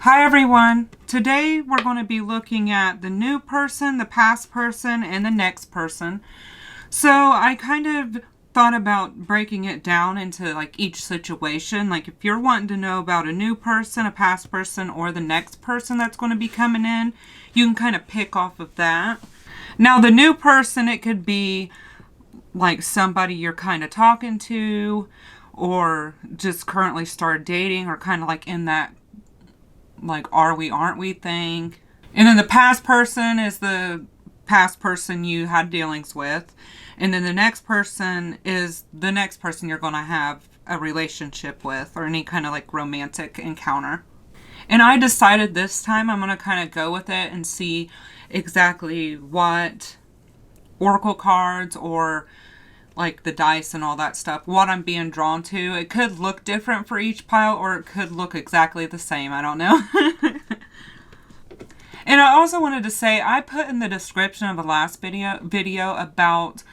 Hi everyone! Today we're going to be looking at the new person, the past person, and the next person. So I kind of thought about breaking it down into like each situation. Like if you're wanting to know about a new person, a past person, or the next person that's going to be coming in, you can kind of pick off of that. Now the new person, it could be like somebody you're kind of talking to, or just currently started dating, or kind of like in that like are we aren't we thing. And then the past person is the past person you had dealings with, and then the next person is the next person you're going to have a relationship with or any kind of like romantic encounter. And I decided this time I'm going to kind of go with it and see exactly what oracle cards or like the dice and all that stuff, what I'm being drawn to. It could look different for each pile, or it could look exactly the same. I don't know. And I also wanted to say, I put in the description of the last video about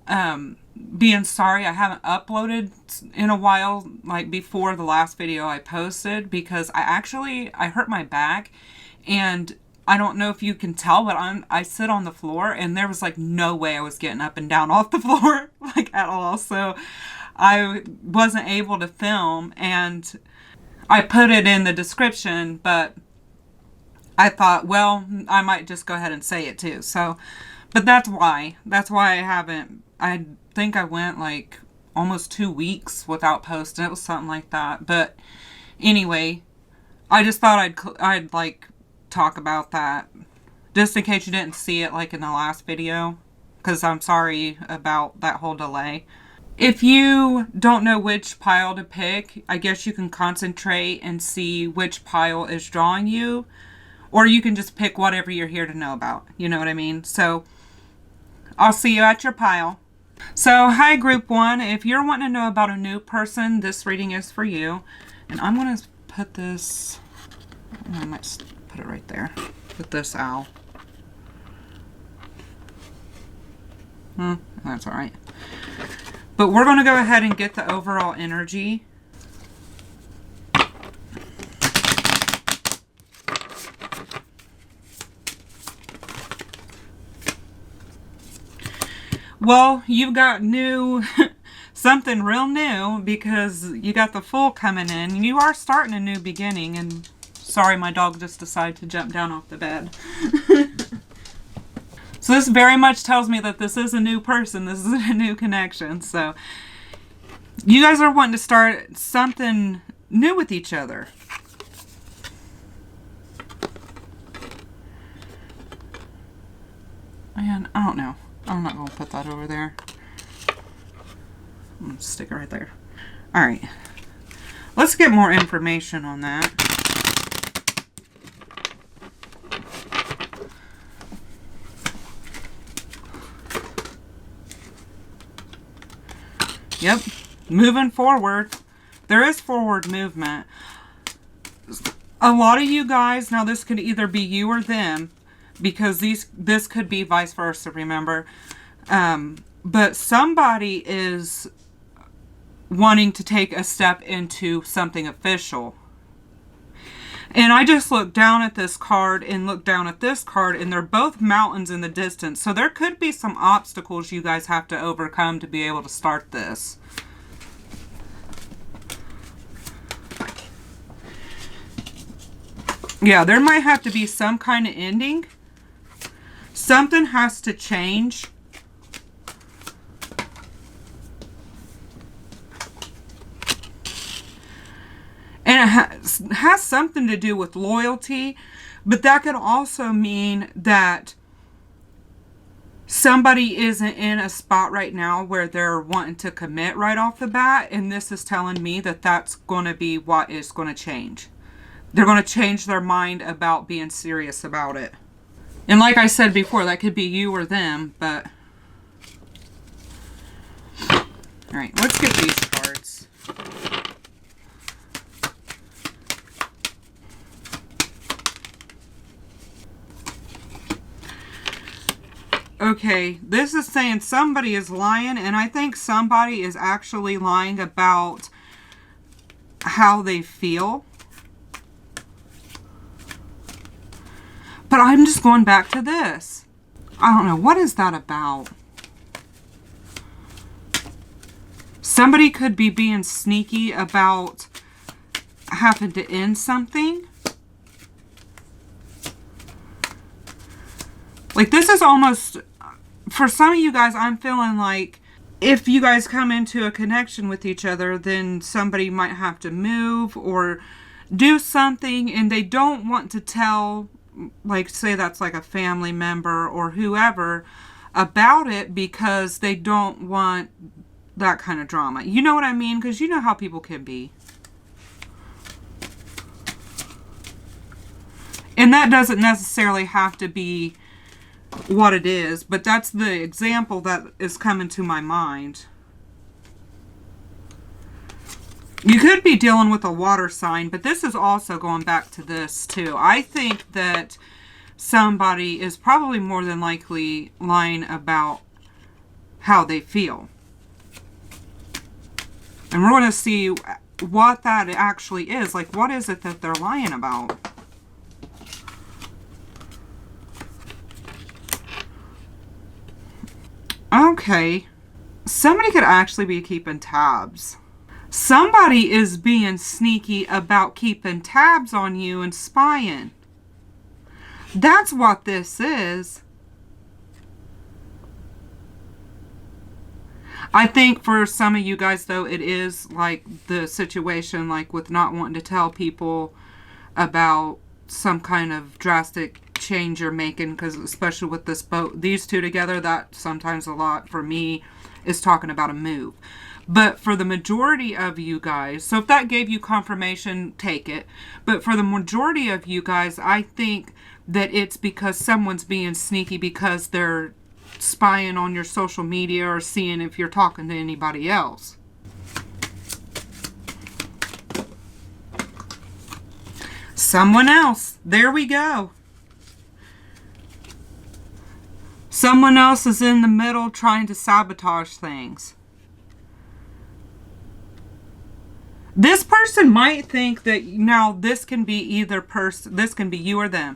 being sorry I haven't uploaded in a while, like before the last video I posted, because I hurt my back, and I don't know if you can tell, but I sit on the floor, and there was like no way I was getting up and down off the floor like at all. So I wasn't able to film, and I put it in the description, but I thought, well, I might just go ahead and say it too. So, but that's why I haven't. I think I went like almost 2 weeks without posting. It was something like that. But anyway, I just thought I'd like talk about that just in case you didn't see it like in the last video, because I'm sorry about that whole delay. If you don't know which pile to pick, I guess you can concentrate and see which pile is drawing you, or you can just pick whatever you're here to know about. You know what I mean? So I'll see you at your pile. So hi group 1, if you're wanting to know about a new person, this reading is for you. And I'm going to put this, I might put it right there with this owl. That's all right. But we're going to go ahead and get the overall energy. Well, you've got new, something real new, because you got the Fool coming in. You are starting a new beginning, and sorry, my dog just decided to jump down off the bed. So this very much tells me that this is a new person. This is a new connection. So you guys are wanting to start something new with each other. And I don't know. I'm not going to put that over there. I'm going to stick it right there. Alright. Let's get more information on that. Yep. Moving forward. There is forward movement. A lot of you guys, now this could either be you or them, because this could be vice versa, remember? But somebody is wanting to take a step into something official. And I just looked down at this card and looked down at this card, and they're both mountains in the distance. So there could be some obstacles you guys have to overcome to be able to start this. Yeah, there might have to be some kind of ending. Something has to change. And it has something to do with loyalty, but that could also mean that somebody isn't in a spot right now where they're wanting to commit right off the bat, and this is telling me that that's going to be what is going to change. They're going to change their mind about being serious about it. And like I said before, that could be you or them, but... Alright, let's get these cards. Okay, this is saying somebody is lying, and I think somebody is actually lying about how they feel. But I'm just going back to this. I don't know. What is that about? Somebody could be being sneaky about having to end something. Like, this is almost, for some of you guys, I'm feeling like if you guys come into a connection with each other, then somebody might have to move or do something, and they don't want to tell, like, say that's like a family member or whoever about it because they don't want that kind of drama. You know what I mean? Because you know how people can be. And that doesn't necessarily have to be what it is, but that's the example that is coming to my mind. You could be dealing with a water sign, but this is also going back to this too. I think that somebody is probably more than likely lying about how they feel. And we're going to see what that actually is. Like, what is it that they're lying about? Okay. Somebody could actually be keeping tabs. Somebody is being sneaky about keeping tabs on you and spying. That's what this is. I think for some of you guys, though, it is like the situation, like with not wanting to tell people about some kind of drastic change you're making, because especially with these two together, that sometimes a lot for me is talking about a move. But for the majority of you guys, so if that gave you confirmation, take it. But for the majority of you guys, I think that it's because someone's being sneaky because they're spying on your social media or seeing if you're talking to anybody else. Someone else. There we go. Someone else is in the middle trying to sabotage things. This person might think that now this can be either person, this can be you or them.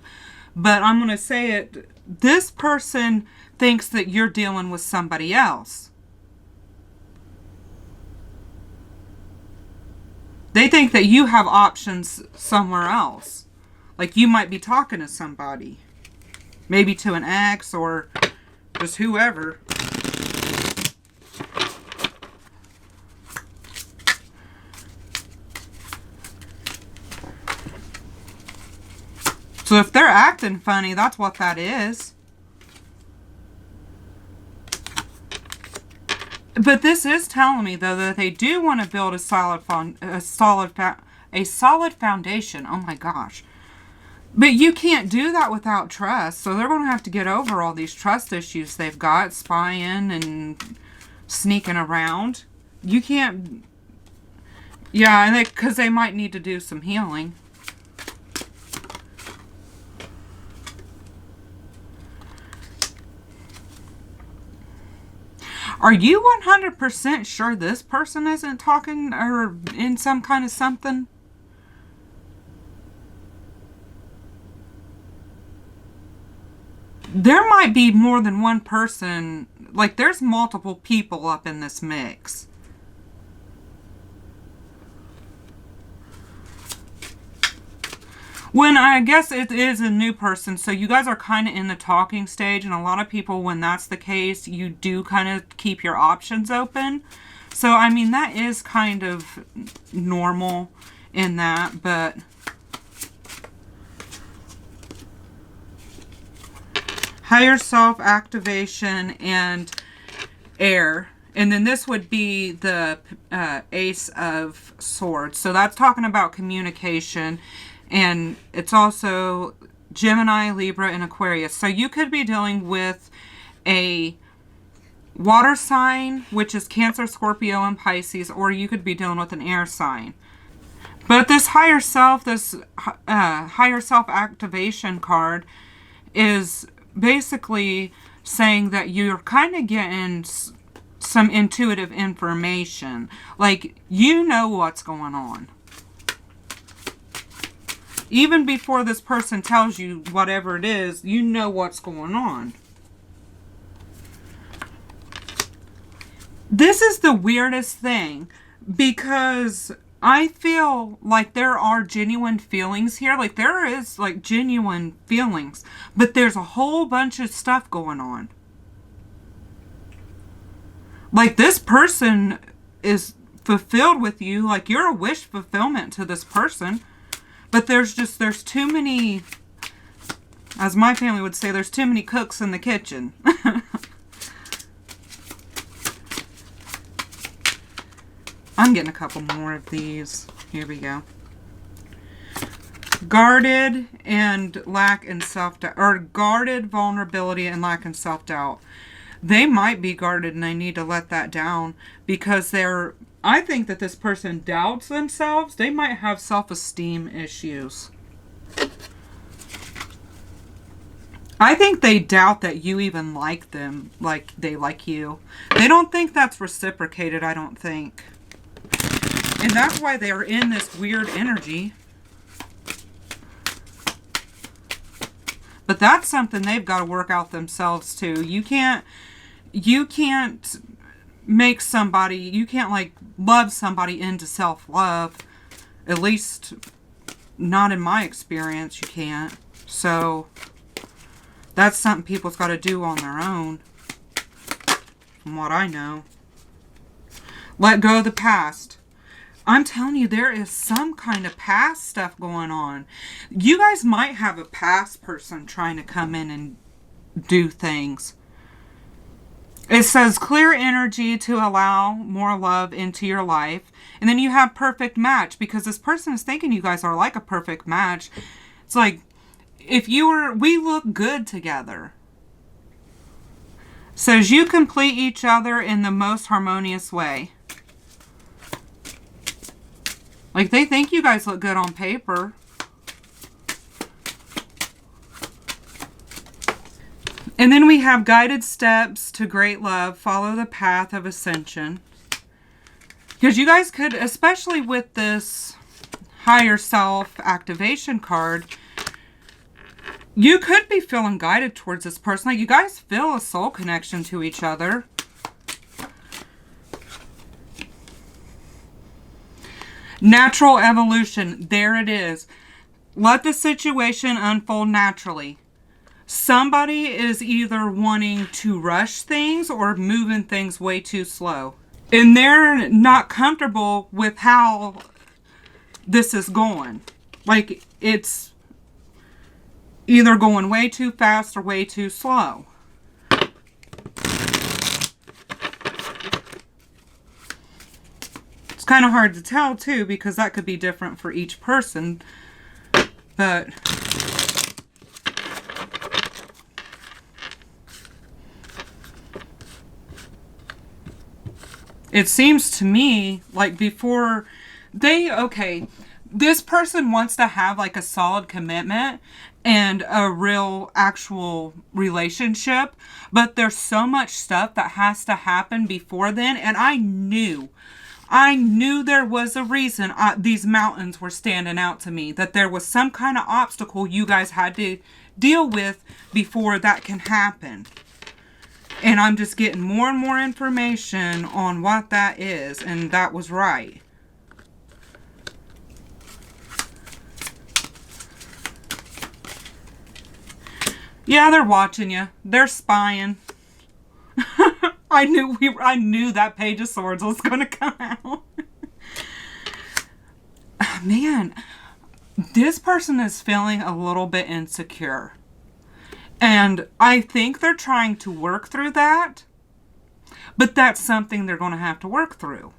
But I'm going to say it, this person thinks that you're dealing with somebody else. They think that you have options somewhere else. Like you might be talking to somebody. Maybe to an ex or just whoever. So if they're acting funny, that's what that is. But this is telling me, though, that they do want to build a solid foundation. Oh my gosh. But you can't do that without trust. So they're going to have to get over all these trust issues they've got, spying and sneaking around. You can't... Yeah, because they might need to do some healing. Are you 100% sure this person isn't talking or in some kind of something? There might be more than one person. Like, there's multiple people up in this mix. When I guess it is a new person, so you guys are kind of in the talking stage, and a lot of people, when that's the case, you do kind of keep your options open. So, I mean, that is kind of normal in that, but... Higher self, activation, and air. And then this would be the Ace of Swords. So that's talking about communication. And it's also Gemini, Libra, and Aquarius. So you could be dealing with a water sign, which is Cancer, Scorpio, and Pisces, or you could be dealing with an air sign. But this higher self, this higher self activation card is basically saying that you're kind of getting some intuitive information. Like, you know what's going on. Even before this person tells you whatever it is, you know what's going on. This is the weirdest thing, because I feel like there are genuine feelings here. Like, there is, like, genuine feelings. But there's a whole bunch of stuff going on. Like, this person is fulfilled with you. Like, you're a wish fulfillment to this person. But there's too many, as my family would say, there's too many cooks in the kitchen. I'm getting a couple more of these. Here we go. Guarded and lack in self-doubt, or guarded vulnerability and lack in self-doubt. They might be guarded and they need to let that down, because I think that this person doubts themselves. They might have self-esteem issues. I think they doubt that you even like them, like they like you. They don't think that's reciprocated, I don't think. And that's why they're in this weird energy. But that's something they've got to work out themselves too. You can't make somebody, you can't like love somebody into self-love. At least not in my experience, you can't. So that's something people's got to do on their own, from what I know. Let go of the past. I'm telling you, there is some kind of past stuff going on. You guys might have a past person trying to come in and do things. It says clear energy to allow more love into your life. And then you have perfect match, because this person is thinking you guys are like a perfect match. It's like, we look good together. It says you complete each other in the most harmonious way. Like, they think you guys look good on paper. And then we have guided steps to great love. Follow the path of ascension. Because you guys could, especially with this higher self activation card, you could be feeling guided towards this person. Like, you guys feel a soul connection to each other. Natural evolution. There it is. Let the situation unfold naturally. Somebody is either wanting to rush things or moving things way too slow. And they're not comfortable with how this is going. Like, it's either going way too fast or way too slow. Kind of hard to tell too, because that could be different for each person, but it seems to me like before this person wants to have like a solid commitment and a real actual relationship, but there's so much stuff that has to happen before then. And I knew there was a reason these mountains were standing out to me. That there was some kind of obstacle you guys had to deal with before that can happen. And I'm just getting more and more information on what that is. And that was right. Yeah, they're watching you. They're spying. I knew that Page of Swords was going to come out. Man, this person is feeling a little bit insecure. And I think they're trying to work through that. But that's something they're going to have to work through.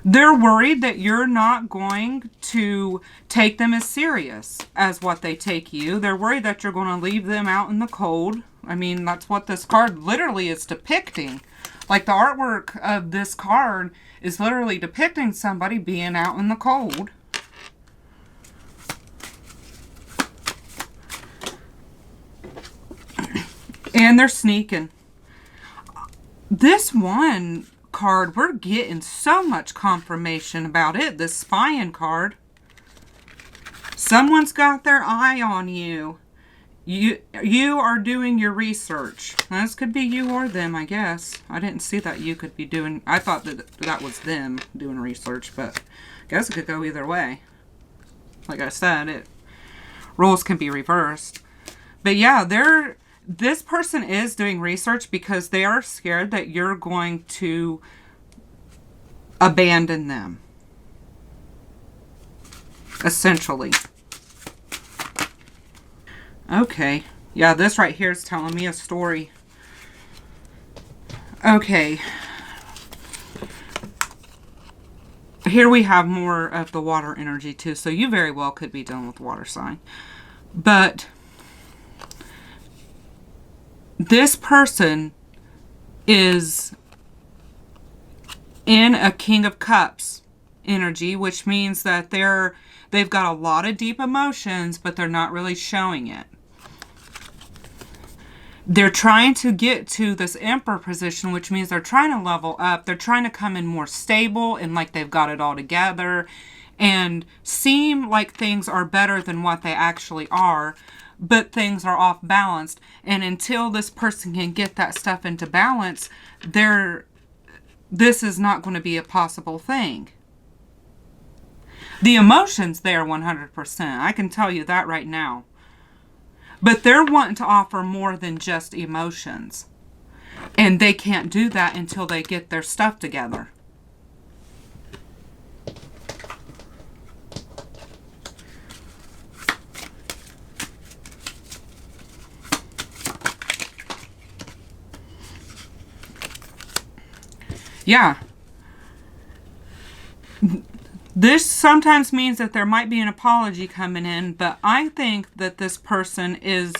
They're worried that you're not going to take them as serious as what they take you. They're worried that you're going to leave them out in the cold. I mean, that's what this card literally is depicting. Like, the artwork of this card is literally depicting somebody being out in the cold. And they're sneaking. This one card, we're getting so much confirmation about it. This spying card. Someone's got their eye on you. You are doing your research. This could be you or them, I guess. I didn't see that you could be doing... I thought that was them doing research, but I guess it could go either way. Like I said, roles can be reversed. But yeah, this person is doing research because they are scared that you're going to abandon them. Essentially. Okay. Yeah, this right here is telling me a story. Okay. Here we have more of the water energy too. So you very well could be dealing with water sign. But this person is in a King of Cups energy, which means that they've got a lot of deep emotions, but they're not really showing it. They're trying to get to this Emperor position, which means they're trying to level up. They're trying to come in more stable and like they've got it all together and seem like things are better than what they actually are, but things are off balanced. And until this person can get that stuff into balance, this is not going to be a possible thing. The emotion's there 100%. I can tell you that right now. But they're wanting to offer more than just emotions. And they can't do that until they get their stuff together. Yeah. This sometimes means that there might be an apology coming in, but I think that this person is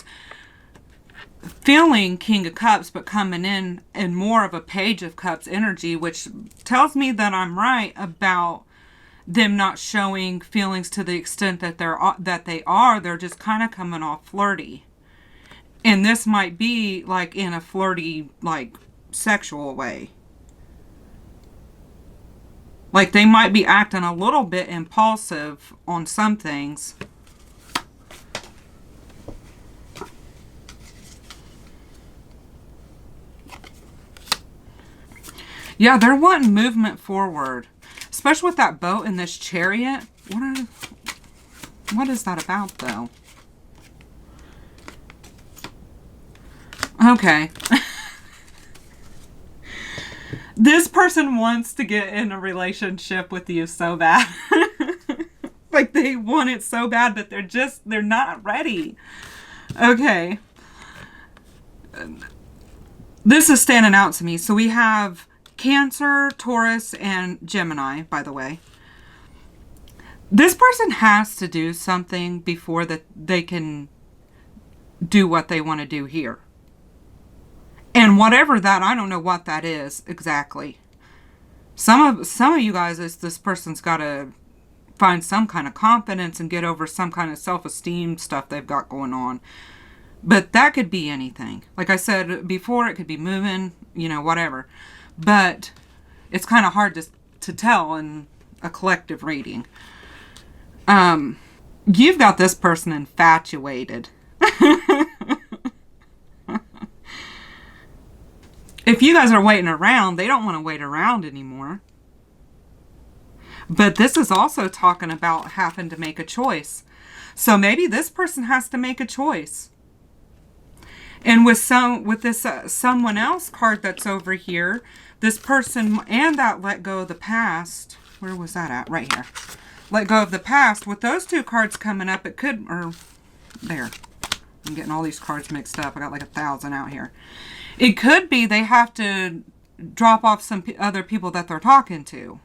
feeling King of Cups, but coming in more of a Page of Cups energy, which tells me that I'm right about them not showing feelings to the extent that they are. They're just kind of coming off flirty. And this might be like in a flirty, like sexual way. Like they might be acting a little bit impulsive on some things. Yeah, they're wanting movement forward. Especially with that boat and this chariot. What is that about, though? Okay. This person wants to get in a relationship with you so bad. Like they want it so bad, but they're not ready. Okay. This is standing out to me. So we have Cancer, Taurus, and Gemini, by the way. This person has to do something before that they can do what they want to do here. And whatever that, I don't know what that is exactly. Some of you guys, this person's got to find some kind of confidence and get over some kind of self-esteem stuff they've got going on. But that could be anything. Like I said before, it could be moving, whatever. But it's kind of hard to tell in a collective reading. You've got this person infatuated. If you guys are waiting around, they don't want to wait around anymore. But this is also talking about having to make a choice. So maybe this person has to make a choice. And with this someone else card that's over here, this person and that let go of the past. Where was that at? Right here. Let go of the past. With those two cards coming up, it could, or there. I'm getting all these cards mixed up. I got like 1,000 out here. It could be they have to drop off some other people that they're talking to.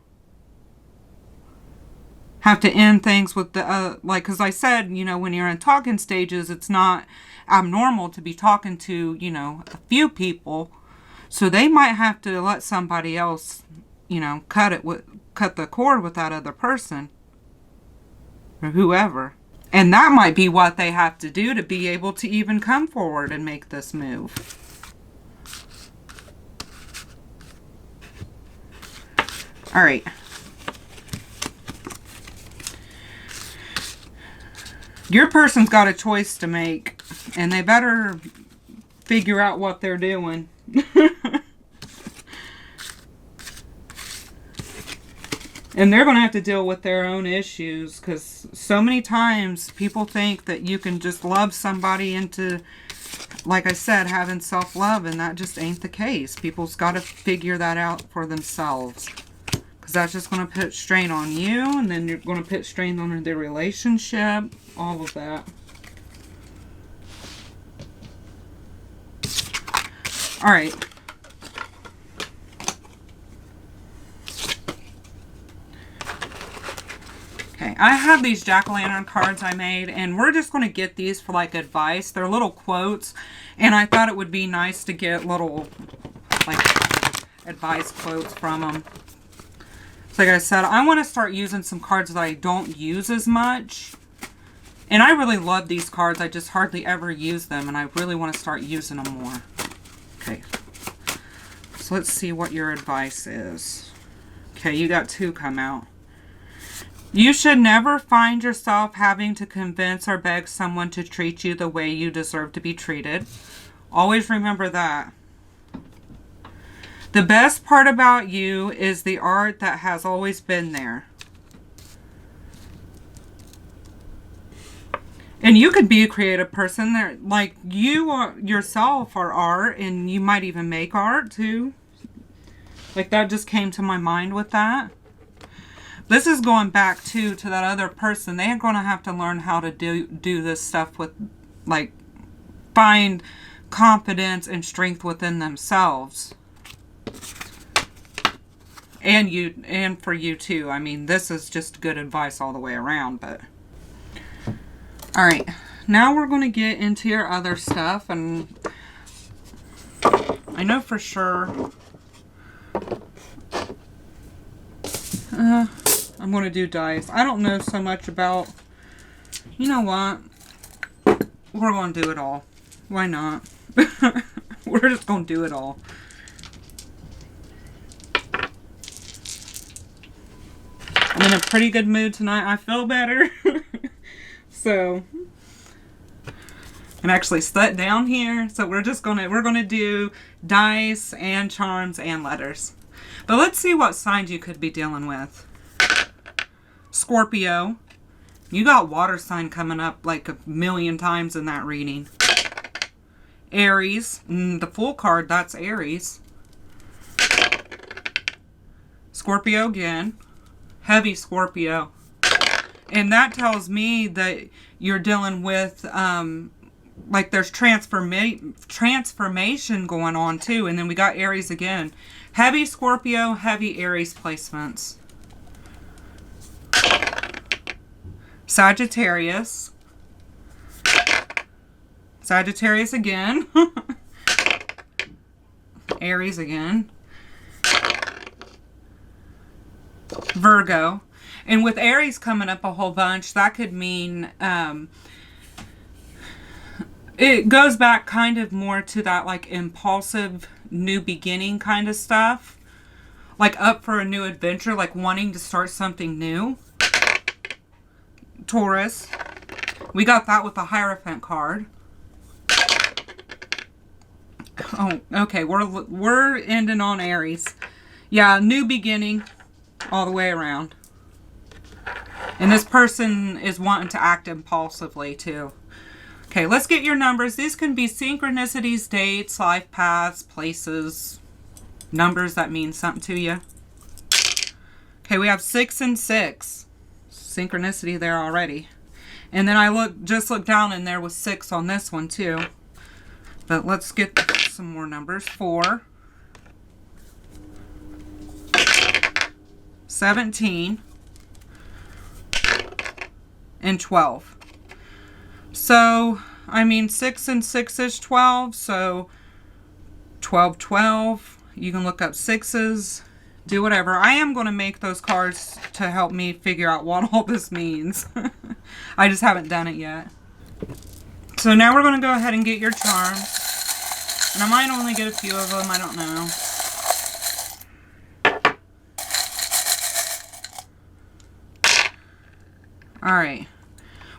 Have to end things with the, because I said, when you're in talking stages, it's not abnormal to be talking to, a few people. So they might have to let somebody else, cut the cord with that other person. Or whoever. And that might be what they have to do to be able to even come forward and make this move. All right. Your person's got a choice to make, and they better figure out what they're doing. And they're going to have to deal with their own issues, because so many times people think that you can just love somebody into, like I said, having self-love, and that just ain't the case. People's got to figure that out for themselves, because that's just going to put strain on you, and then you're going to put strain on their relationship, all of that. All right. Okay, I have these jack-o'-lantern cards I made, and we're just going to get these for like advice. They're little quotes, and I thought it would be nice to get little like advice quotes from them. So like I said, I want to start using some cards that I don't use as much. And I really love these cards. I just hardly ever use them, and I really want to start using them more. Okay, so let's see what your advice is. Okay, you got 2 come out. You should never find yourself having to convince or beg someone to treat you the way you deserve to be treated. Always remember that. The best part about you is the art that has always been there. And you could be a creative person. There, like you are, yourself are art, and you might even make art too. Like that just came to my mind with that. This is going back to that other person. They are going to have to learn how to do this stuff with, like, find confidence and strength within themselves. And for you too. I mean, this is just good advice all the way around, but. All right. Now we're going to get into your other stuff, and I know for sure I'm going to do dice. I don't know so much about... You know what? We're going to do it all. Why not? We're just going to do it all. I'm in a pretty good mood tonight. I feel better. So... And actually set down here. So we're going to do dice and charms and letters. But let's see what signs you could be dealing with. Scorpio. You got water sign coming up like a million times in that reading. Aries. The Fool card, that's Aries. Scorpio again. Heavy Scorpio. And that tells me that you're dealing with, like there's transformation going on too. And then we got Aries again. Heavy Scorpio, heavy Aries placements. Sagittarius. Sagittarius again. Aries again. Virgo. And with Aries coming up a whole bunch, that could mean it goes back kind of more to that like impulsive new beginning kind of stuff. Like up for a new adventure, like wanting to start something new. Taurus. We got that with the Hierophant card. Oh, okay. We're ending on Aries. Yeah, new beginning all the way around. And this person is wanting to act impulsively too. Okay, let's get your numbers. These can be synchronicities, dates, life paths, places, numbers that mean something to you. Okay, we have 6 and 6. Synchronicity there already. And then I just looked down and there was 6 on this one too. But let's get some more numbers. 4, 17, and 12. So, I mean, 6 and 6 is 12, so 12, 12. You can look up 6s, do whatever. I am going to make those cards to help me figure out what all this means. I just haven't done it yet. So now we're going to go ahead and get your charms. And I might only get a few of them, I don't know. Alright.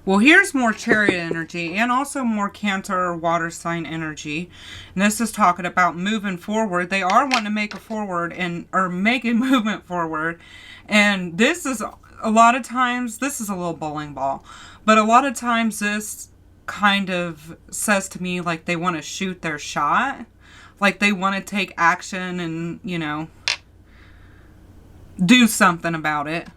Well, here's more Chariot energy and also more Cancer water sign energy. And this is talking about moving forward. They are wanting to make a forward or make a movement forward. And this is a lot of times, this is a little bowling ball, but a lot of times this kind of says to me like they want to shoot their shot. Like they want to take action and, you know, do something about it.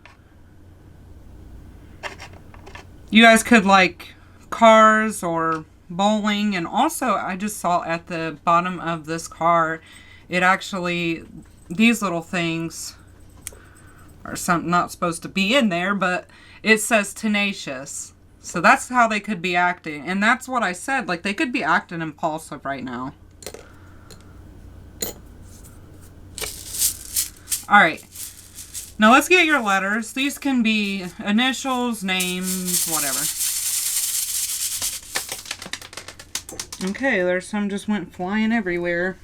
You guys could like cars or bowling. And also I just saw at the bottom of this card, it actually, these little things are something not supposed to be in there, but it says tenacious. So that's how they could be acting. And that's what I said. Like they could be acting impulsive right now. Alright. Now let's get your letters. These can be initials, names, whatever. Okay, there's some just went flying everywhere.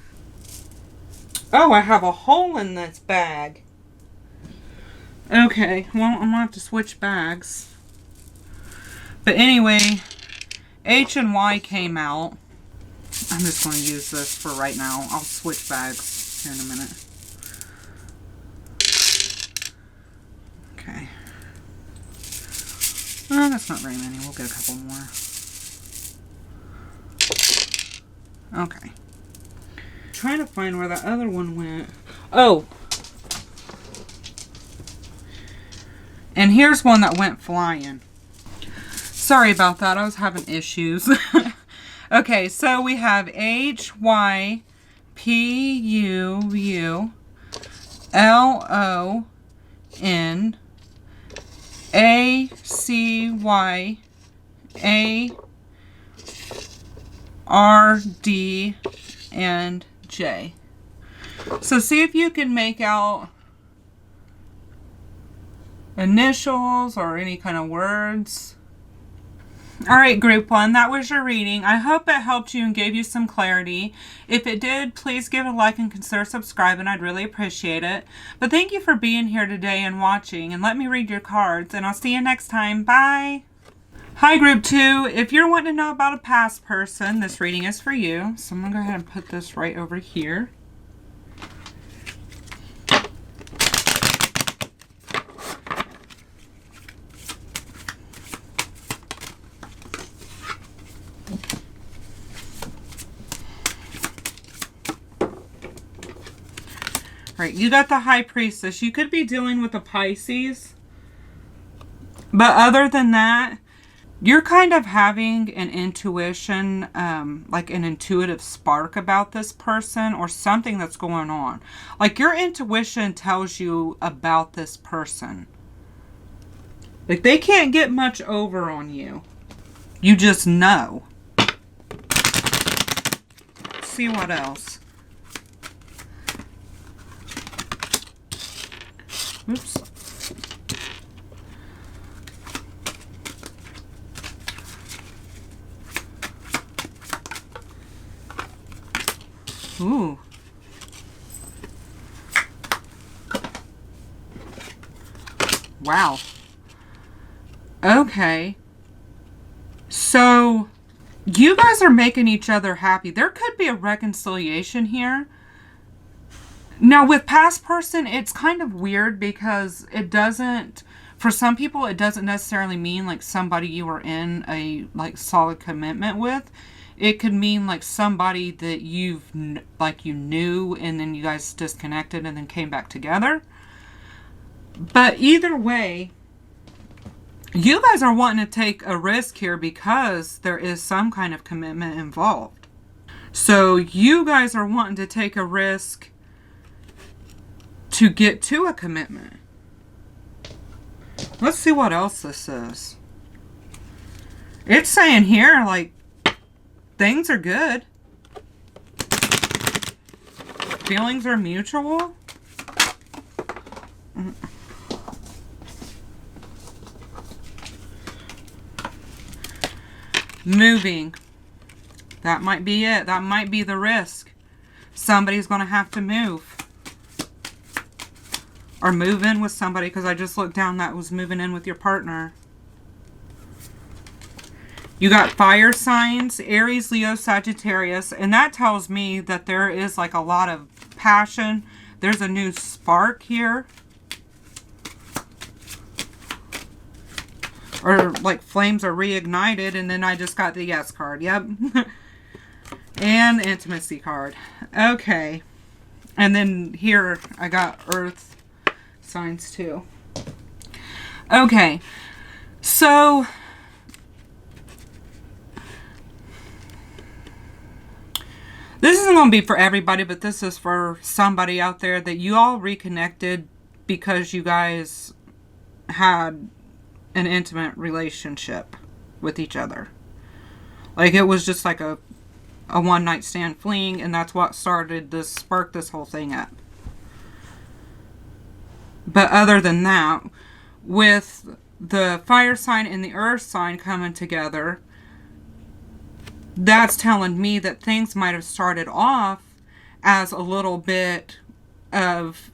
Oh, I have a hole in this bag. Okay, well, I'm going to have to switch bags. But anyway, H and Y came out. I'm just going to use this for right now. I'll switch bags here in a minute. Okay. Oh, that's not very many. We'll get a couple more. Okay. Trying to find where that other one went. Oh. And here's one that went flying. Sorry about that. I was having issues. Okay, so we have H, Y, P, U, U, L, O, N, A, C, Y, A, R, D, and J. So see if you can make out initials or any kind of words. Alright, group 1, that was your reading. I hope it helped you and gave you some clarity. If it did, please give it a like and consider subscribing. I'd really appreciate it. But thank you for being here today and watching, and let me read your cards, and I'll see you next time. Bye! Hi, group 2. If you're wanting to know about a past person, this reading is for you. So I'm going to go ahead and put this right over here. Alright, you got the High Priestess. You could be dealing with a Pisces. But other than that, you're kind of having an intuition, like an intuitive spark about this person or something that's going on. Like your intuition tells you about this person. Like they can't get much over on you. You just know. Let's see what else. Oops. Ooh. Wow. Okay. So, you guys are making each other happy. There could be a reconciliation here. Now, with past person, it's kind of weird because it doesn't, for some people, it doesn't necessarily mean like somebody you were in a like solid commitment with. It could mean like somebody that you knew and then you guys disconnected and then came back together. But either way, you guys are wanting to take a risk here because there is some kind of commitment involved. So you guys are wanting to take a risk to get to a commitment. Let's see what else this is. It's saying here, like, things are good. Feelings are mutual. Moving. That might be it. That might be the risk. Somebody's going to have to move. Or move in with somebody, because I just looked down that was moving in with your partner. You got fire signs, Aries, Leo, Sagittarius, and that tells me that there is like a lot of passion. There's a new spark here. Or like flames are reignited, and then I just got the yes card. Yep. And the intimacy card. Okay. And then here I got earth signs too. Okay. So this isn't going to be for everybody, but this is for somebody out there that you all reconnected because you guys had an intimate relationship with each other. Like it was just like a one-night stand fling, and that's what sparked this whole thing up. But other than that, with the fire sign and the earth sign coming together, that's telling me that things might have started off as a little bit of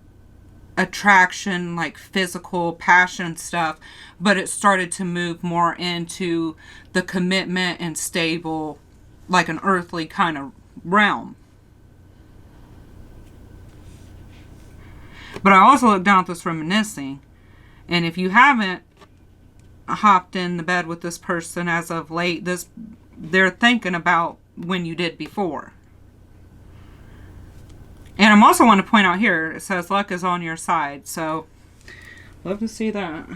attraction, like physical passion stuff, but it started to move more into the commitment and stable, like an earthly kind of realm. But I also looked down at this reminiscing, and if you haven't hopped in the bed with this person as of late, they're thinking about when you did before. And I'm also want to point out here, it says luck is on your side. So, love to see that.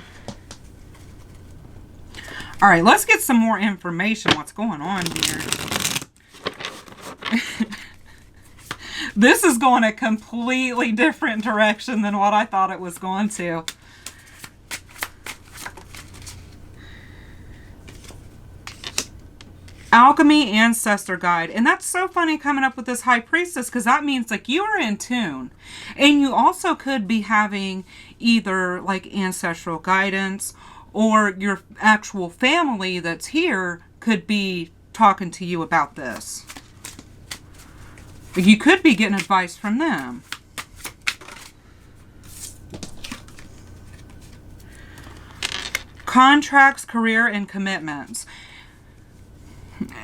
Alright, let's get some more information. What's going on here? This is going a completely different direction than what I thought it was going to. Alchemy Ancestor Guide. And that's so funny coming up with this High Priestess, because that means like you are in tune. And you also could be having either like ancestral guidance, or your actual family that's here could be talking to you about this. You could be getting advice from them. Contracts, career, and commitments.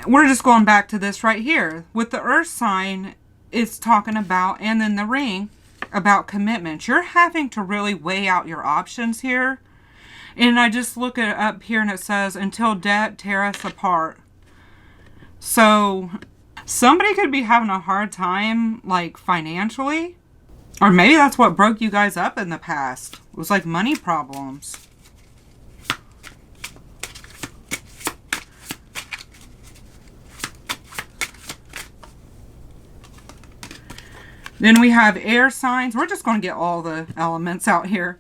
We're just going back to this right here. With the earth sign, it's talking about, and then the ring, about commitment. You're having to really weigh out your options here. And I just look it up here and it says, until death tear us apart. So somebody could be having a hard time, like financially. Or maybe that's what broke you guys up in the past. It was like money problems. Then we have air signs. We're just going to get all the elements out here.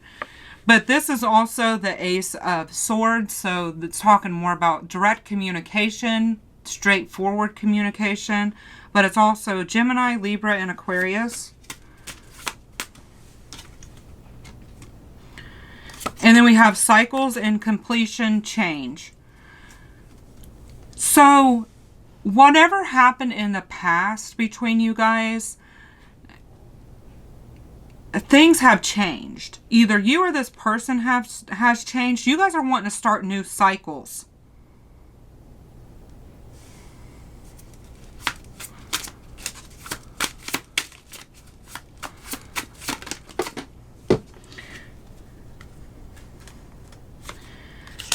But this is also the Ace of Swords. So it's talking more about direct communication, straightforward communication. But it's also Gemini, Libra, and Aquarius. And then we have cycles and completion change. So whatever happened in the past between you guys, things have changed. Either you or this person has changed. You guys are wanting to start new cycles.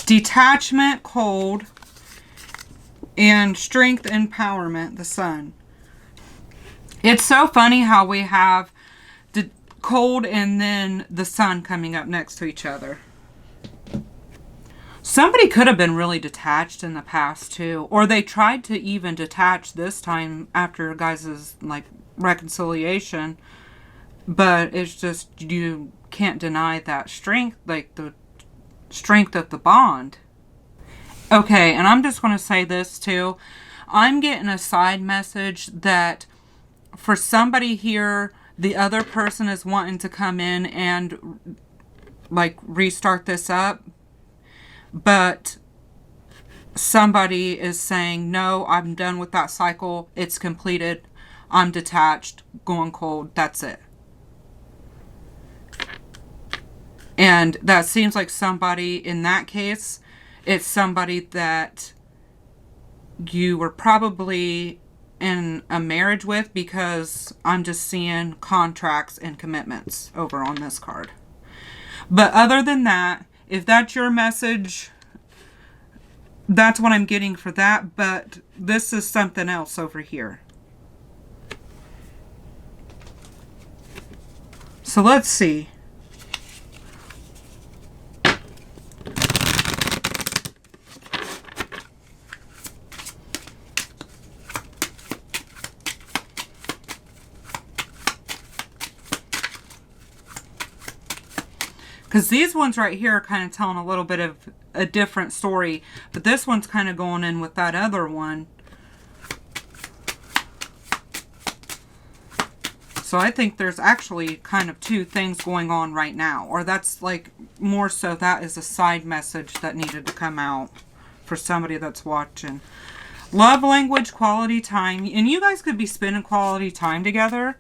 Detachment, cold, and strength, empowerment, the sun. It's so funny how we have the cold and then the sun coming up next to each other. Somebody could have been really detached in the past too, or they tried to even detach this time after guys' like reconciliation, but it's just, you can't deny that strength, like the strength of the bond. Okay, and I'm just going to say this too. I'm getting a side message that for somebody here, the other person is wanting to come in and like restart this up, but somebody is saying, no, I'm done with that cycle. It's completed. I'm detached, going cold. That's it. And that seems like somebody, in that case, it's somebody that you were probably in a marriage with, because I'm just seeing contracts and commitments over on this card. But other than that, if that's your message, that's what I'm getting for that. But this is something else over here. So let's see. Because these ones right here are kind of telling a little bit of a different story. But this one's kind of going in with that other one. So I think there's actually kind of two things going on right now. Or that's like more so that is a side message that needed to come out for somebody that's watching. Love language, quality time. And you guys could be spending quality time together.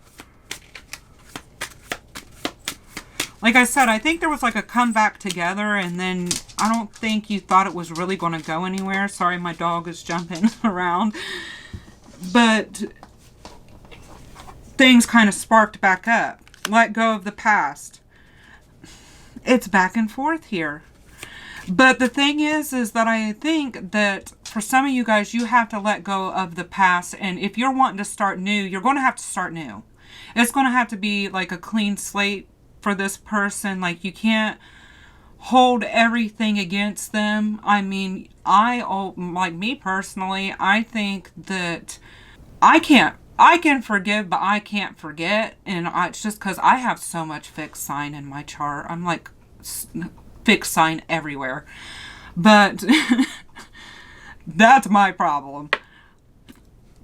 Like I said, I think there was like a comeback together, and then I don't think you thought it was really going to go anywhere. Sorry, my dog is jumping around. But things kind of sparked back up. Let go of the past. It's back and forth here. But the thing is that I think that for some of you guys, you have to let go of the past. And if you're wanting to start new, you're going to have to start new. It's going to have to be like a clean slate for this person. Like, you can't hold everything against them. I mean, like me personally, I think that I can forgive, but I can't forget. And it's just because I have so much fixed sign in my chart. I'm like fixed sign everywhere. But that's my problem.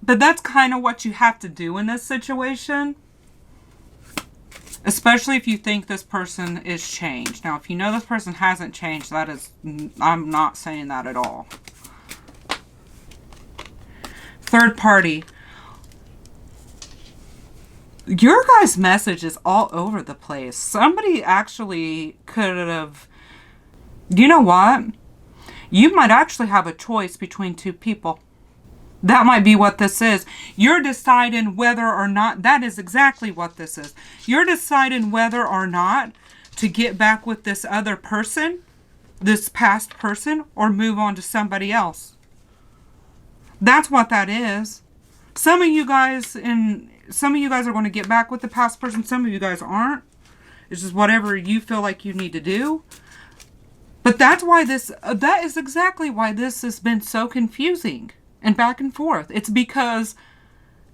But that's kind of what you have to do in this situation. Especially if you think this person is changed. Now, if you know this person hasn't changed, that is, I'm not saying that at all. Third party. Your guys' message is all over the place. Somebody actually could have, you know what? You might actually have a choice between two people. That might be what this is. You're deciding whether or not, that is exactly what this is. You're deciding whether or not to get back with this other person, this past person, or move on to somebody else. That's what that is. Some of you guys are going to get back with the past person. Some of you guys aren't. It's just whatever you feel like you need to do. But that's why that is exactly why this has been so confusing. And back and forth. It's because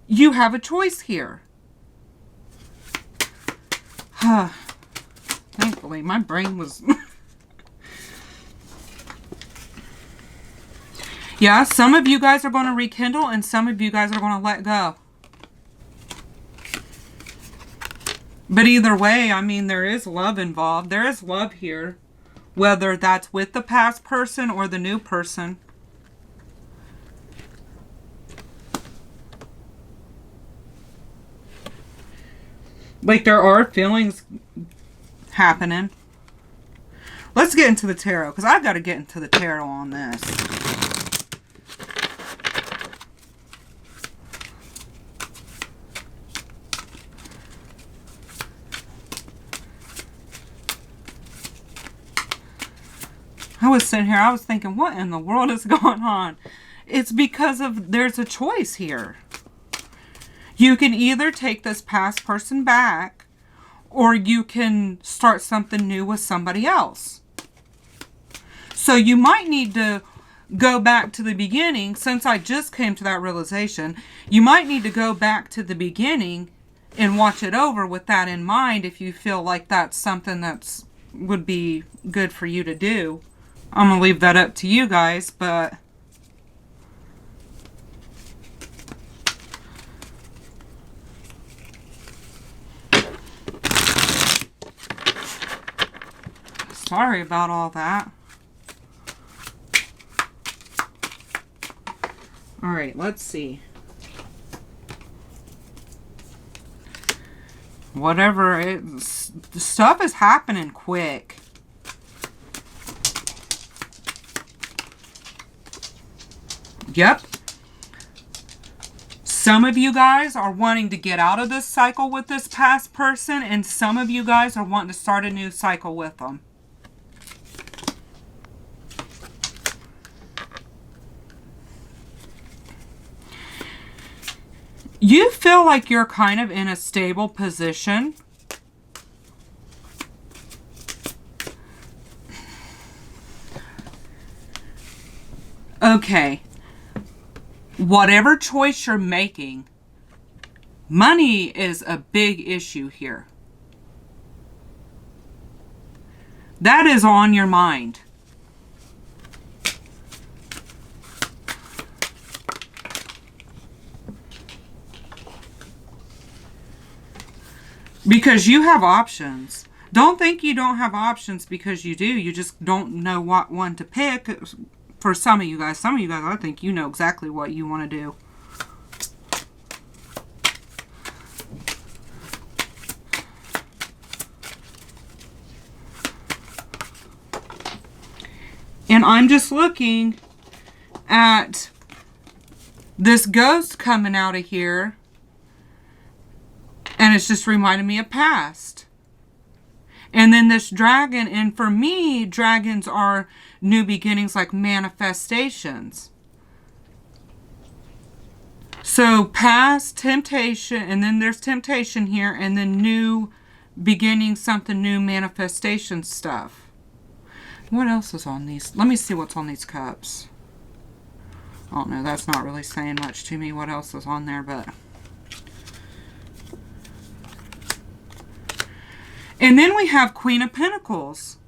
you have a choice here. Thankfully, my brain was... Yeah, some of you guys are going to rekindle, and some of you guys are going to let go. But either way, I mean, there is love involved. There is love here. Whether that's with the past person or the new person. Like, there are feelings happening. Let's get into the tarot, because I've got to get into the tarot on this. I was sitting here, I was thinking, what in the world is going on? It's because there's a choice here. You can either take this past person back, or you can start something new with somebody else. So you might need to go back to the beginning. Since I just came to that realization, you might need to go back to the beginning and watch it over with that in mind if you feel like that's something that's would be good for you to do. I'm going to leave that up to you guys, but... Sorry about all that. Alright, let's see. Whatever it is, stuff is happening quick. Yep. Some of you guys are wanting to get out of this cycle with this past person, and some of you guys are wanting to start a new cycle with them. You feel like you're kind of in a stable position. Okay. Whatever choice you're making, money is a big issue here. That is on your mind. Because you have options. Don't think you don't have options, because you do. You just don't know what one to pick. For some of you guys, I think you know exactly what you want to do. And I'm just looking at this ghost coming out of here, and it's just reminding me of past. And then this dragon, and for me, dragons are new beginnings, like manifestations. So past, temptation, and then there's temptation here, and then new beginning, something new, manifestation stuff. What else is on these? Let me see what's on these cups. Oh no, that's not really saying much to me what else is on there, but... And then we have Queen of Pentacles.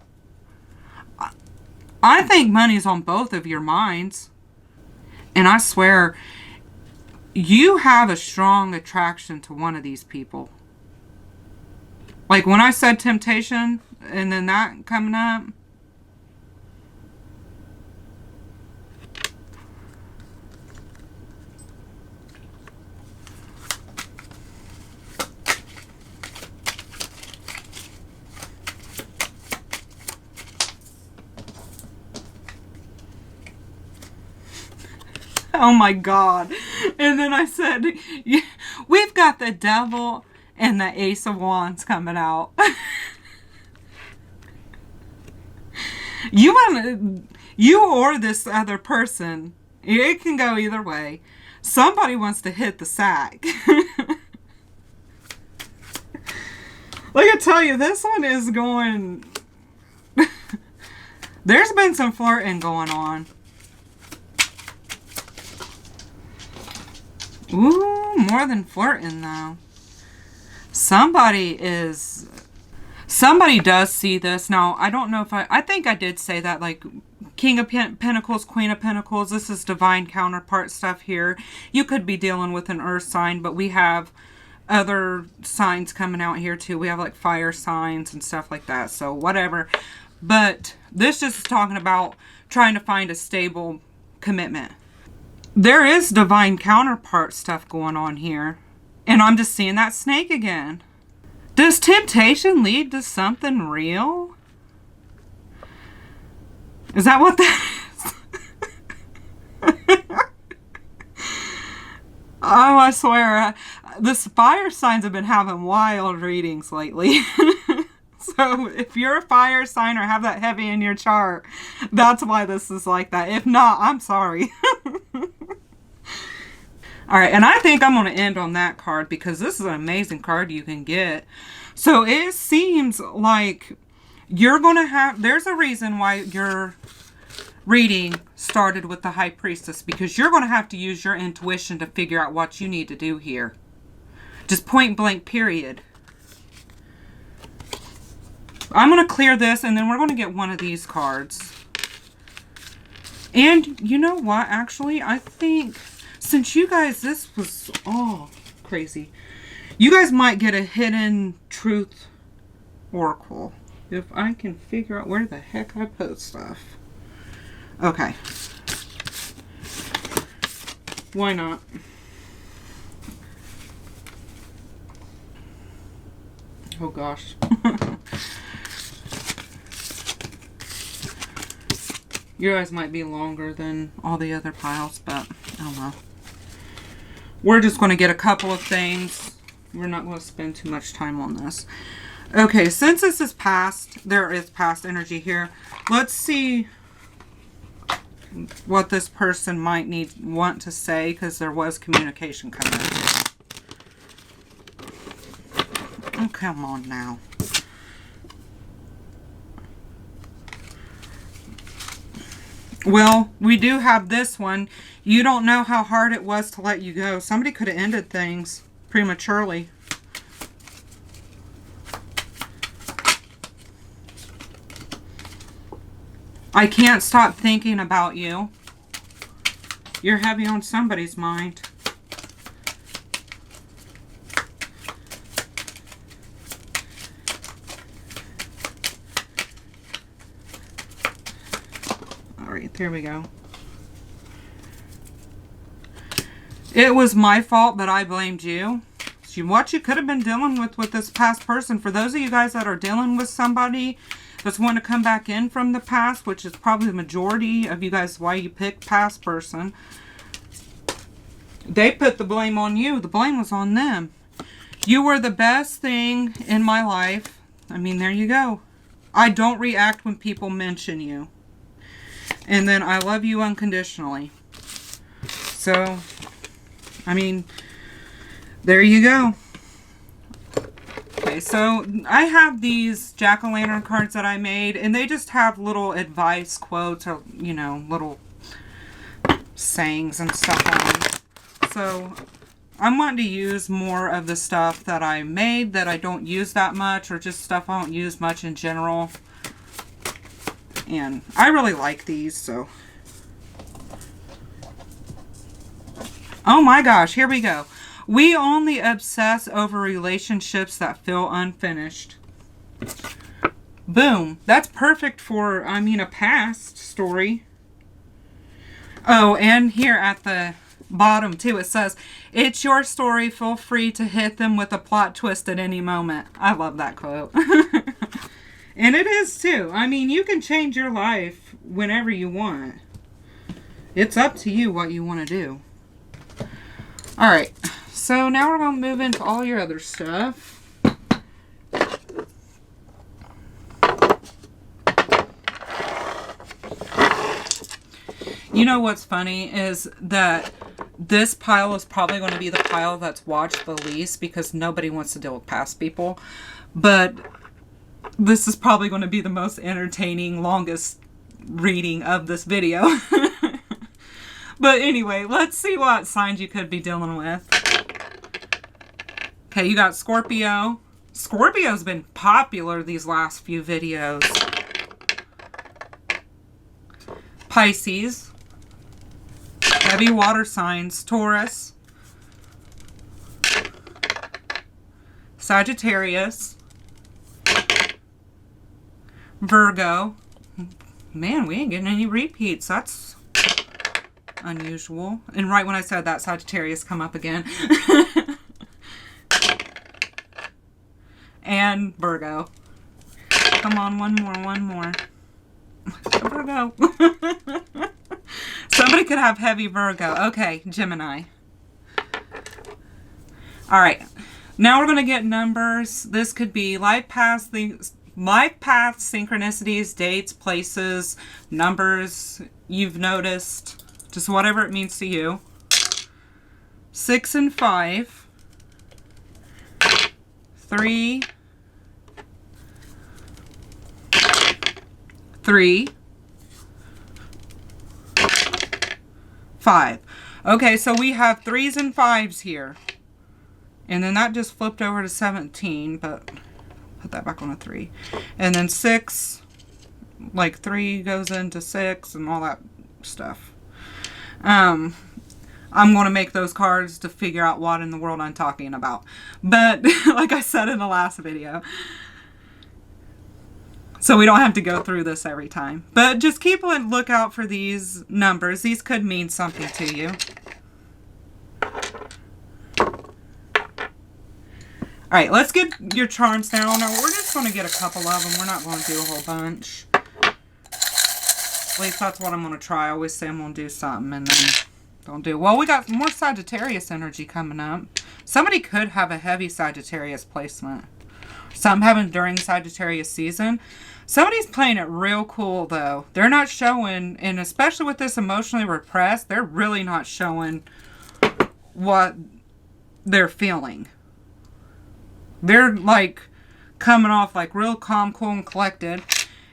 I think money's on both of your minds. And I swear, you have a strong attraction to one of these people. Like when I said temptation, and then that coming up. Oh my God. And then I said, yeah, we've got the Devil and the Ace of Wands coming out. You or this other person, it can go either way. Somebody wants to hit the sack. Like I tell you, this one is going... There's been some flirting going on. Ooh, more than flirting though. Somebody does see this. Now, I don't know if I think I did say that, like King of Pentacles, Queen of Pentacles. This is divine counterpart stuff here. You could be dealing with an earth sign, but we have other signs coming out here too. We have like fire signs and stuff like that. So whatever. But this just is talking about trying to find a stable commitment. There is divine counterpart stuff going on here. And I'm just seeing that snake again. Does temptation lead to something real? Is that what that is? Oh, I swear. The fire signs have been having wild readings lately. So if you're a fire sign or have that heavy in your chart, that's why this is like that. If not, I'm sorry. Alright, and I think I'm going to end on that card because this is an amazing card you can get. So it seems like you're going to have... There's a reason why your reading started with the High Priestess, because you're going to have to use your intuition to figure out what you need to do here. Just point blank, period. I'm going to clear this, and then we're going to get one of these cards. And you know what? Actually, I think... Since you guys, this was all crazy. You guys might get a hidden truth oracle. If I can figure out where the heck I put stuff. Okay. Why not? Oh gosh. You guys might be longer than all the other piles, but I don't know. We're just going to get a couple of things. We're not going to spend too much time on this. Okay, since this is past, there is past energy here. Let's see what this person might want to say, because there was communication coming in. Oh, come on now. Well, we do have this one. You don't know how hard it was to let you go. Somebody could have ended things prematurely. I can't stop thinking about you. You're heavy on somebody's mind. Alright, there we go. It was my fault, but I blamed you. What you could have been dealing with this past person. For those of you guys that are dealing with somebody that's wanting to come back in from the past, which is probably the majority of you guys why you pick past person, they put the blame on you. The blame was on them. You were the best thing in my life. I mean, there you go. I don't react when people mention you. And then I love you unconditionally. So, I mean, there you go. Okay, so I have these jack-o'-lantern cards that I made, and they just have little advice quotes or, you know, little sayings and stuff on them. So I'm wanting to use more of the stuff that I made that I don't use that much, or just stuff I don't use much in general. And I really like these, so. Oh my gosh, here we go. We only obsess over relationships that feel unfinished. Boom. That's perfect for, I mean, a past story. Oh, and here at the bottom, too, it says, it's your story. Feel free to hit them with a plot twist at any moment. I love that quote. And it is, too. I mean, you can change your life whenever you want. It's up to you what you want to do. All right. So now we're going to move into all your other stuff. You know what's funny is that this pile is probably going to be the pile that's watched the least because nobody wants to deal with past people. But this is probably going to be the most entertaining, longest reading of this video. But anyway, let's see what signs you could be dealing with. Okay, you got Scorpio. Scorpio's been popular these last few videos. Pisces. Heavy water signs. Taurus. Sagittarius. Virgo. Man, we ain't getting any repeats. That's unusual. And right when I said that, Sagittarius come up again. And Virgo. Come on, one more. Virgo. Somebody could have heavy Virgo. Okay, Gemini. Alright. Now we're going to get numbers. This could be life paths, synchronicities, dates, places, numbers you've noticed. Just whatever it means to you. 6 and 5. 3. 3. 5. Okay, so we have 3s and 5s here. And then that just flipped over to 17, but put that back on a 3. And then 6, like 3 goes into 6 and all that stuff. I'm going to make those cards to figure out what in the world I'm talking about. But like I said in the last video, so we don't have to go through this every time. But just keep a lookout for these numbers. These could mean something to you. Alright, let's get your charms now. No, we're just going to get a couple of them. We're not going to do a whole bunch. At least that's what I'm going to try. I always say I'm going to do something and then Don't do. Well, we got more Sagittarius energy coming up. Somebody could have a heavy Sagittarius placement. Some having during Sagittarius season. Somebody's playing it real cool, though. They're not showing, and especially with this emotionally repressed, they're really not showing what they're feeling. They're like coming off like real calm, cool, and collected.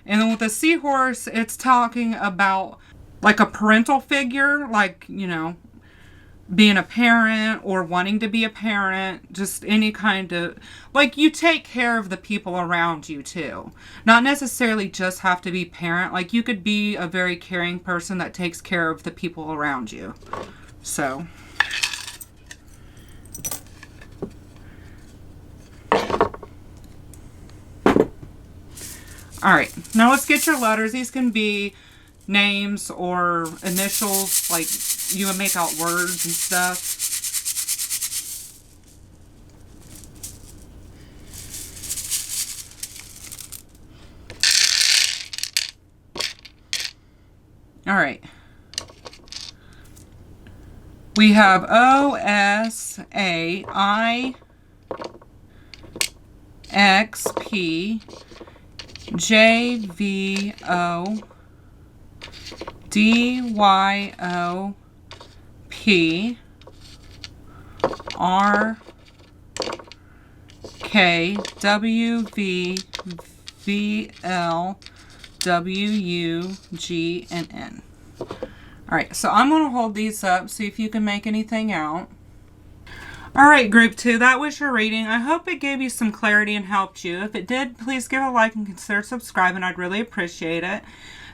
And then with the seahorse, it's talking about like a parental figure, like, you know, being a parent or wanting to be a parent, just any kind of, like, you take care of the people around you too. Not necessarily just have to be parent. Like, you could be a very caring person that takes care of the people around you. So. Alright, now let's get your letters. These can be names or initials, like you would make out words and stuff. Alright. We have OSAIXP JVO DYOP RKWVVL WUG and N. Alright, so I'm going to hold these up, see if you can make anything out. Alright, group 2, that was your reading. I hope it gave you some clarity and helped you. If it did, please give a like and consider subscribing. I'd really appreciate it.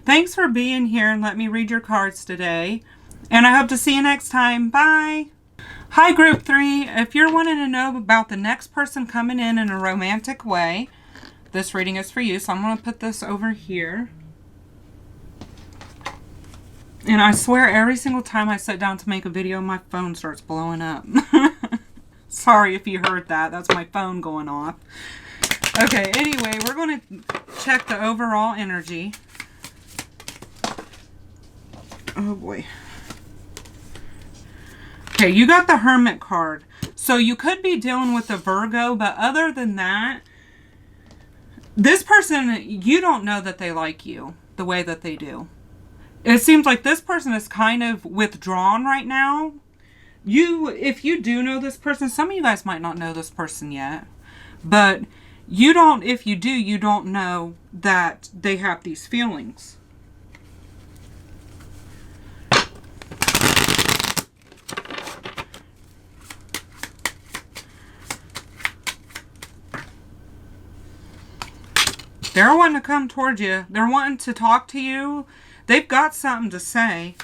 Thanks for being here and let me read your cards today. And I hope to see you next time. Bye! Hi, group 3. If you're wanting to know about the next person coming in a romantic way, this reading is for you. So I'm going to put this over here. And I swear every single time I sit down to make a video, my phone starts blowing up. Sorry if you heard that. That's my phone going off. Okay, anyway, we're going to check the overall energy. Oh boy. Okay, you got the Hermit card. So you could be dealing with a Virgo, but other than that, this person, you don't know that they like you the way that they do. It seems like this person is kind of withdrawn right now. If you do know this person, some of you guys might not know this person yet, but you don't, if you do, you don't know that they have these feelings. They're wanting to come towards you. They're wanting to talk to you. They've got something to say.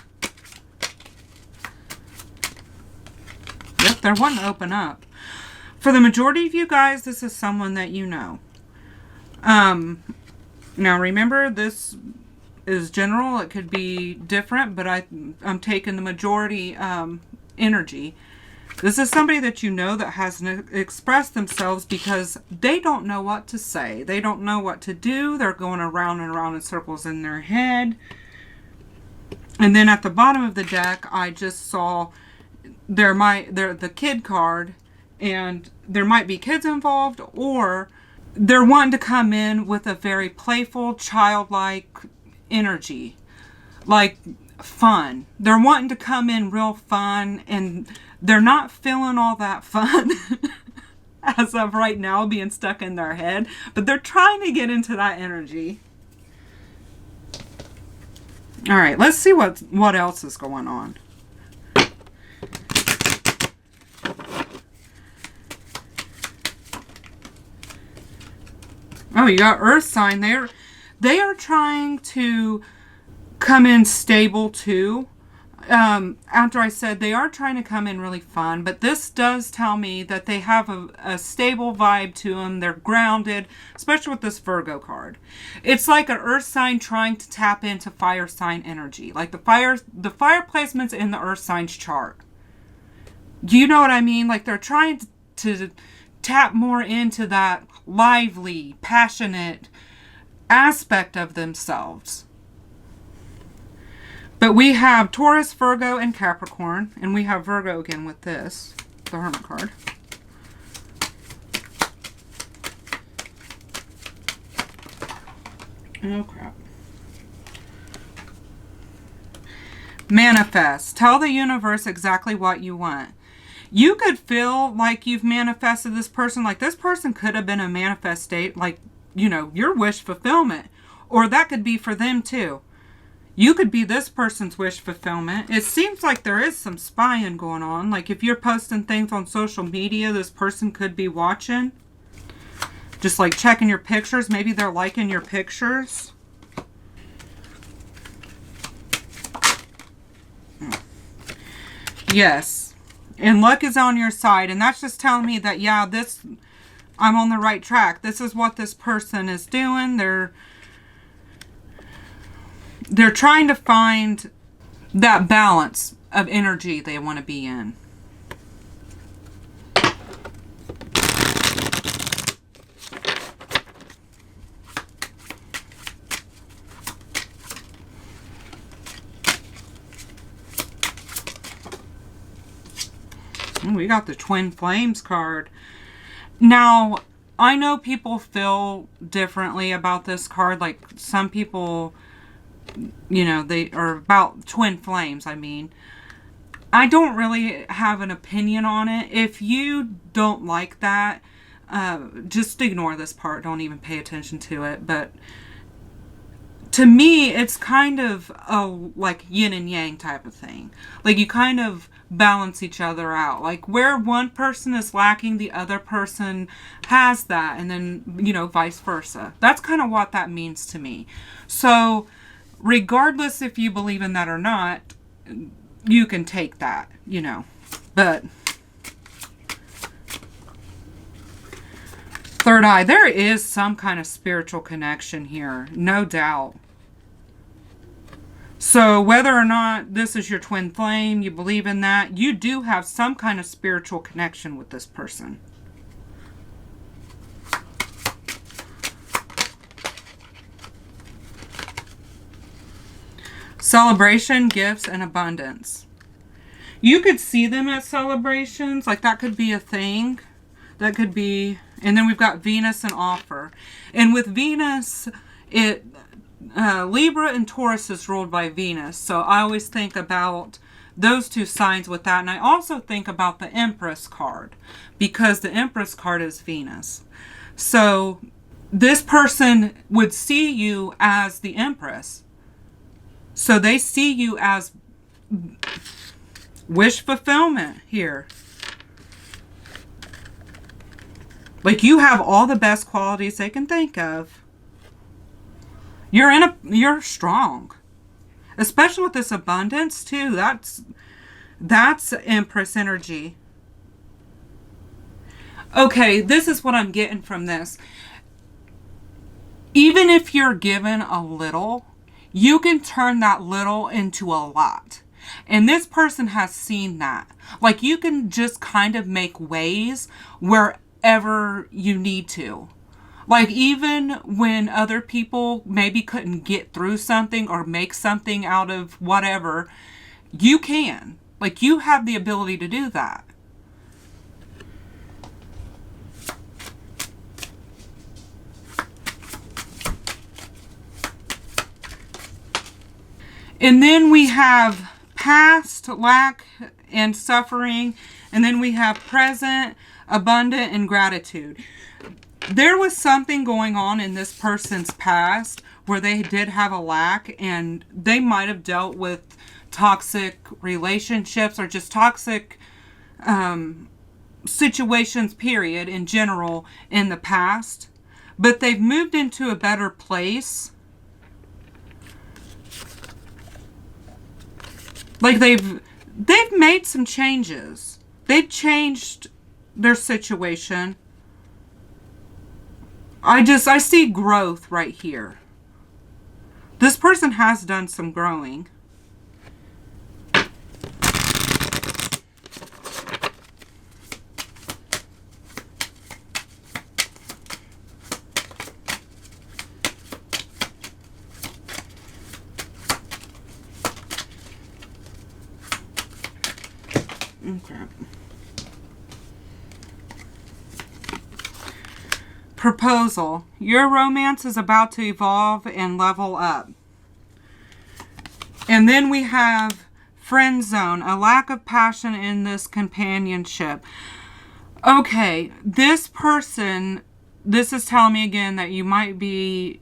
Yep, they're wanting to open up. For the majority of you guys, this is someone that you know. Now remember, this is general. It could be different, but I'm taking the majority energy. This is somebody that you know that hasn't expressed themselves because they don't know what to say. They don't know what to do. They're going around and around in circles in their head. And then at the bottom of the deck, I just saw the kid card, and there might be kids involved, or they're wanting to come in with a very playful, childlike energy, like fun. They're wanting to come in real fun, and they're not feeling all that fun as of right now, being stuck in their head, but they're trying to get into that energy. All right, let's see what else is going on. Oh, you got Earth sign there. They are trying to come in stable too. After I said they are trying to come in really fun, but this does tell me that they have a stable vibe to them. They're grounded, especially with this Virgo card. It's like an earth sign trying to tap into fire sign energy, like the fire placements in the earth signs chart. Do you know what I mean? Like they're trying to tap more into that lively, passionate aspect of themselves. But we have Taurus, Virgo, and Capricorn. And we have Virgo again with this, the Hermit card. Oh, crap. Manifest. Tell the universe exactly what you want. You could feel like you've manifested this person. Like this person could have been a manifest state. Like, you know, your wish fulfillment. Or that could be for them too. You could be this person's wish fulfillment. It seems like there is some spying going on. Like if you're posting things on social media, this person could be watching. Just like checking your pictures. Maybe they're liking your pictures. Yes. And luck is on your side. And that's just telling me that, yeah, I'm on the right track. This is what this person is doing. They're trying to find that balance of energy they want to be in. We got the Twin Flames card. Now, I know people feel differently about this card. Like some people, you know, they are about Twin Flames, I mean. I don't really have an opinion on it. If you don't like that, just ignore this part. Don't even pay attention to it. But to me, it's kind of a like yin and yang type of thing. Like you kind of balance each other out. Like where one person is lacking, the other person has that. And then, you know, vice versa. That's kind of what that means to me. So regardless if you believe in that or not, you can take that, you know. But third eye, there is some kind of spiritual connection here, no doubt. So whether or not this is your twin flame, you believe in that, you do have some kind of spiritual connection with this person. Celebration, gifts, and abundance. You could see them at celebrations. Like that could be a thing. That could be... And then we've got Venus and offer. And with Venus, Libra and Taurus is ruled by Venus. So I always think about those two signs with that. And I also think about the Empress card. Because the Empress card is Venus. So this person would see you as the Empress. So they see you as wish fulfillment here. Like you have all the best qualities they can think of. You're strong. Especially with this abundance too. That's Empress energy. Okay, this is what I'm getting from this. Even if you're given a little, you can turn that little into a lot. And this person has seen that. Like you can just kind of make ways wherever you need to. Like even when other people maybe couldn't get through something or make something out of whatever, you can. Like you have the ability to do that. And then we have past, lack, and suffering. And then we have present, abundant, and gratitude. There was something going on in this person's past where they did have a lack. And they might have dealt with toxic relationships or just toxic situations, period, in general, in the past. But they've moved into a better place. Like they've made some changes. They've changed their situation. I see growth right here. This person has done some growing. right. Proposal. Your romance is about to evolve and level up. And then we have friend zone, a lack of passion in this companionship. Okay, this person, this is telling me again that you might be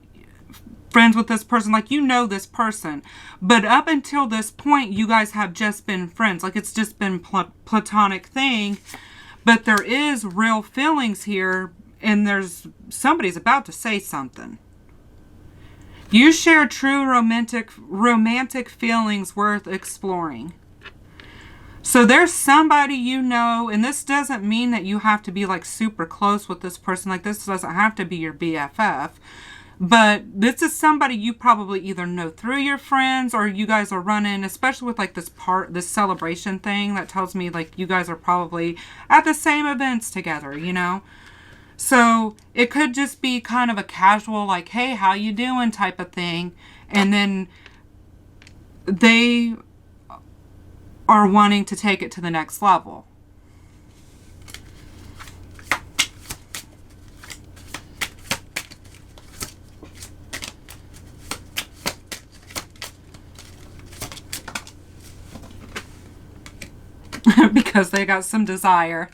friends with this person, like you know this person, but up until this point you guys have just been friends, like it's just been platonic thing, but there is real feelings here, and there's somebody's about to say something. You share true romantic feelings worth exploring. So there's somebody you know, and this doesn't mean that you have to be like super close with this person, like this doesn't have to be your BFF. But this is somebody you probably either know through your friends, or you guys are running, especially with like this celebration thing that tells me like you guys are probably at the same events together, you know? So it could just be kind of a casual like, hey, how you doing type of thing. And then they are wanting to take it to the next level. Because they got some desire.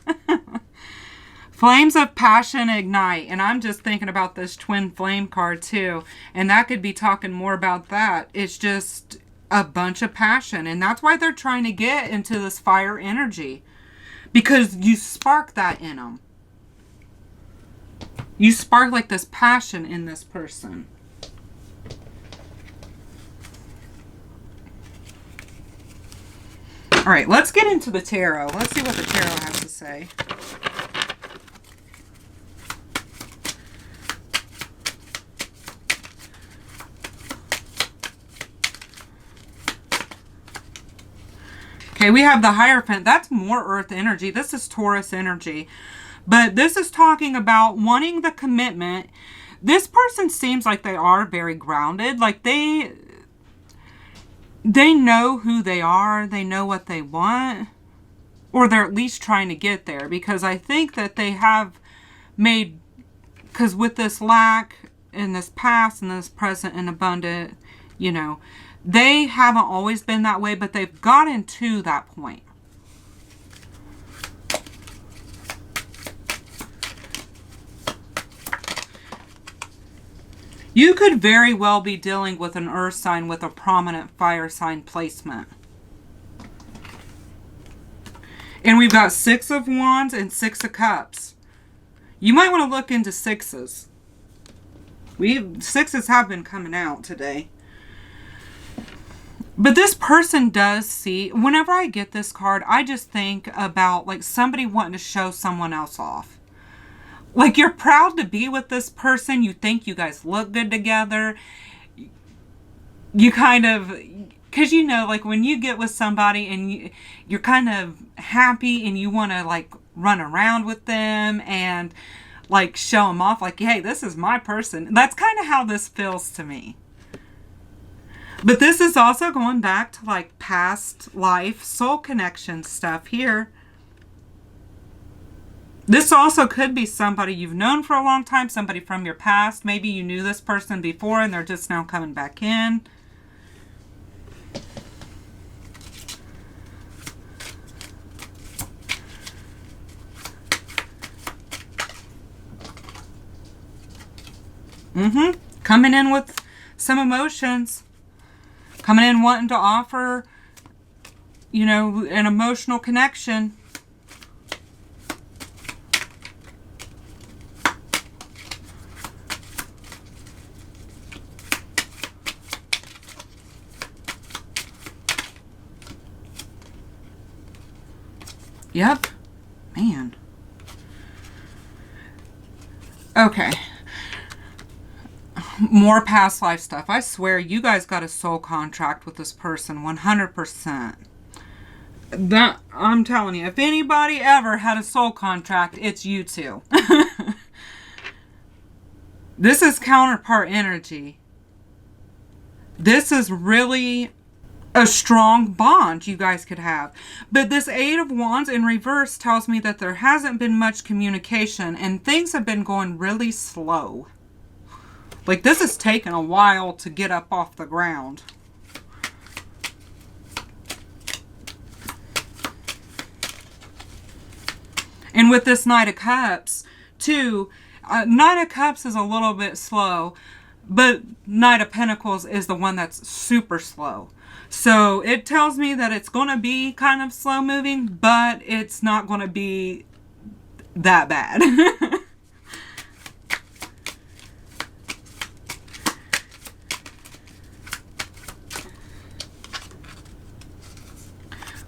Flames of passion ignite. And I'm just thinking about this twin flame card too. And that could be talking more about that. It's just a bunch of passion. And that's why they're trying to get into this fire energy. Because you spark that in them. You spark like this passion in this person. All right, let's get into the tarot. Let's see what the tarot has to say. Okay, we have the Hierophant. That's more earth energy. This is Taurus energy. But this is talking about wanting the commitment. This person seems like they are very grounded. Like they know who they are. They know what they want. Or they're at least trying to get there. Because I think that they have made... Because with this lack in this past and this present and abundant, you know... They haven't always been that way, but they've gotten to that point. You could very well be dealing with an earth sign with a prominent fire sign placement. And we've got 6 of Wands and 6 of Cups. You might want to look into 6s. 6s have been coming out today. But this person does see, whenever I get this card, I just think about like somebody wanting to show someone else off. Like you're proud to be with this person. You think you guys look good together. You kind of, because you know, like when you get with somebody and you're kind of happy and you want to like run around with them and like show them off like, hey, this is my person. That's kind of how this feels to me. But this is also going back to like past life, soul connection stuff here. This also could be somebody you've known for a long time, somebody from your past. Maybe you knew this person before and they're just now coming back in. Coming in with some emotions. Coming in wanting to offer, you know, an emotional connection. Yep. Man. Okay. More past life stuff. I swear you guys got a soul contract with this person 100%. That, I'm telling you, if anybody ever had a soul contract, it's you two. This is counterpart energy. This is really a strong bond you guys could have. But this Eight of Wands in reverse tells me that there hasn't been much communication and things have been going really slow. Like, this has taken a while to get up off the ground. And with this Knight of Cups, too, Knight of Cups is a little bit slow, but Knight of Pentacles is the one that's super slow. So it tells me that it's going to be kind of slow moving, but it's not going to be that bad.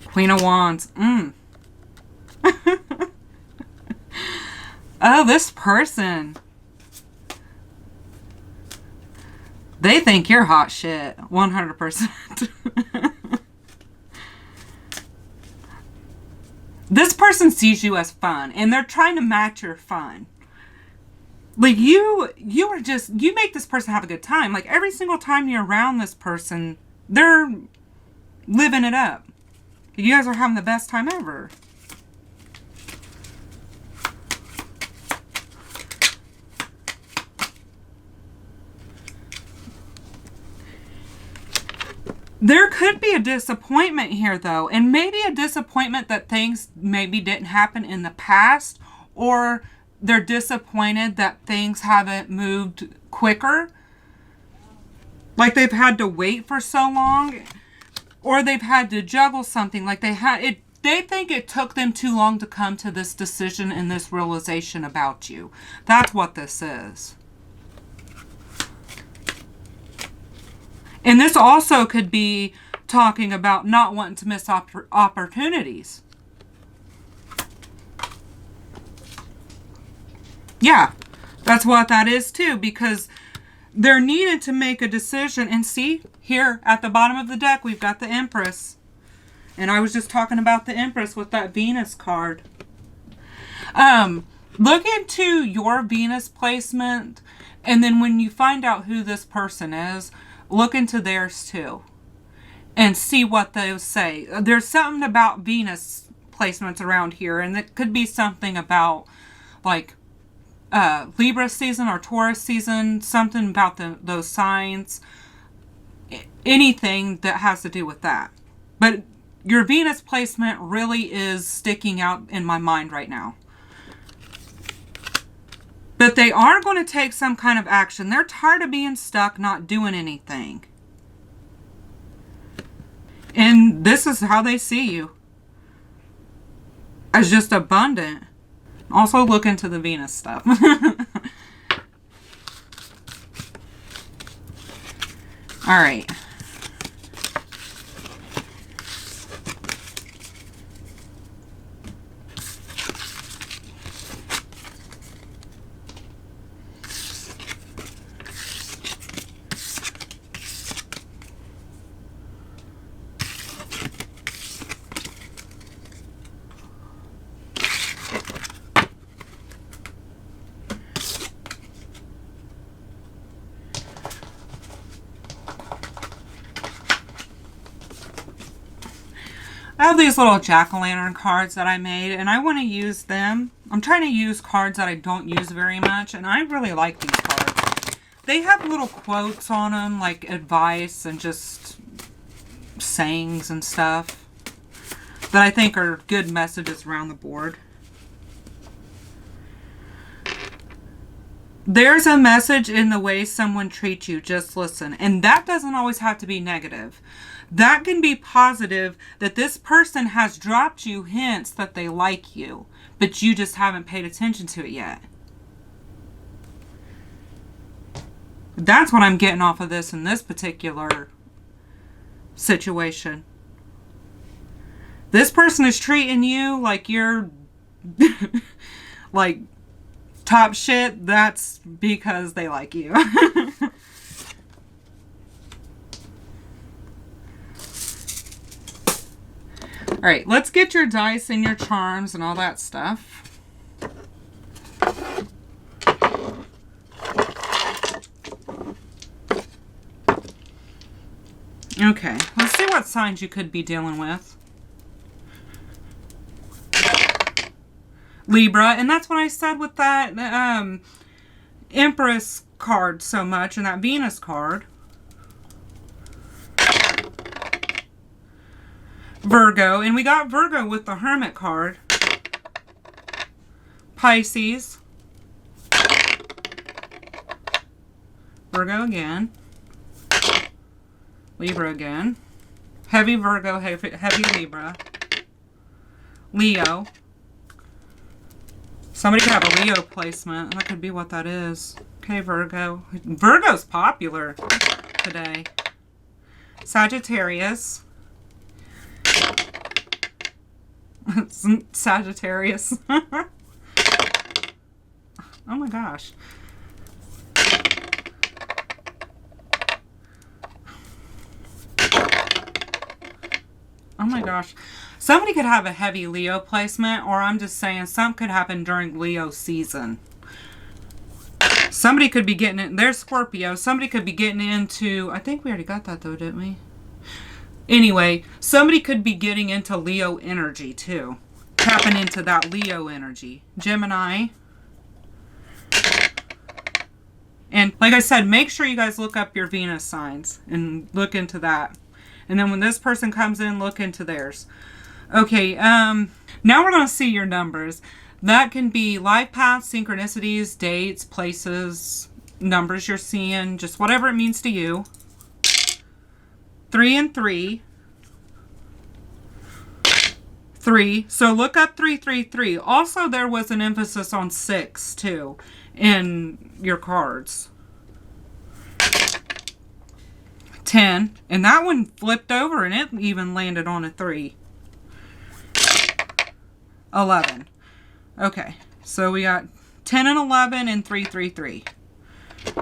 Queen of Wands. Oh, this person. They think you're hot shit. 100%. This person sees you as fun, and they're trying to match your fun. Like, you make this person have a good time. Like, every single time you're around this person, they're living it up. You guys are having the best time ever. There could be a disappointment here, though, and maybe a disappointment that things maybe didn't happen in the past, or they're disappointed that things haven't moved quicker. Like they've had to wait for so long, or they've had to juggle something. Like they think it took them too long to come to this decision and this realization about you. That's what this is. And this also could be talking about not wanting to miss opportunities. Yeah, that's what that is too, because they're needed to make a decision. And see, here at the bottom of the deck, we've got the Empress. And I was just talking about the Empress with that Venus card. Look into your Venus placement, and then when you find out who this person is, look into theirs too and see what those say. There's something about Venus placements around here, and it could be something about like Libra season or Taurus season, something about those signs, anything that has to do with that. But your Venus placement really is sticking out in my mind right now. But they are going to take some kind of action. They're tired of being stuck, not doing anything. And this is how they see you. As just abundant. Also look into the Venus stuff. Alright. I have these little jack-o'-lantern cards that I made, and I want to use them. I'm trying to use cards that I don't use very much, and I really like these cards. They have little quotes on them, like advice and just sayings and stuff that I think are good messages around the board. There's a message in the way someone treats you. Just listen. And that doesn't always have to be negative. That can be positive, that this person has dropped you hints that they like you, but you just haven't paid attention to it yet. That's what I'm getting off of this in this particular situation. This person is treating you like you're like top shit. That's because they like you. Alright, let's get your dice and your charms and all that stuff. Okay, let's Let's see what signs you could be dealing with. Libra, and that's what I said with that Empress card so much, and that Venus card. Virgo, and we got Virgo with the Hermit card. Pisces. Virgo again. Libra again. Heavy Virgo, heavy Libra. Leo. Somebody could have a Leo placement. That could be what that is. Okay, Virgo. Virgo's popular today. Sagittarius. Sagittarius. Oh my gosh. Oh my gosh. Somebody could have a heavy Leo placement, or I'm just saying something could happen during Leo season. Somebody could be getting it. There's Scorpio. Somebody could be getting into, I think we already got that though, didn't we? Anyway, somebody could be getting into Leo energy too. Tapping into that Leo energy. Gemini. And like I said, make sure you guys look up your Venus signs and look into that. And then when this person comes in, look into theirs. Okay, now we're going to see your numbers. That can be life paths, synchronicities, dates, places, numbers you're seeing, just whatever it means to you. 3 and 3. 3. So look up 333. Also, there was an emphasis on 6 too in your cards. 10. And that one flipped over and it even landed on a 3. 11. Okay. So we got 10 and 11 and 333.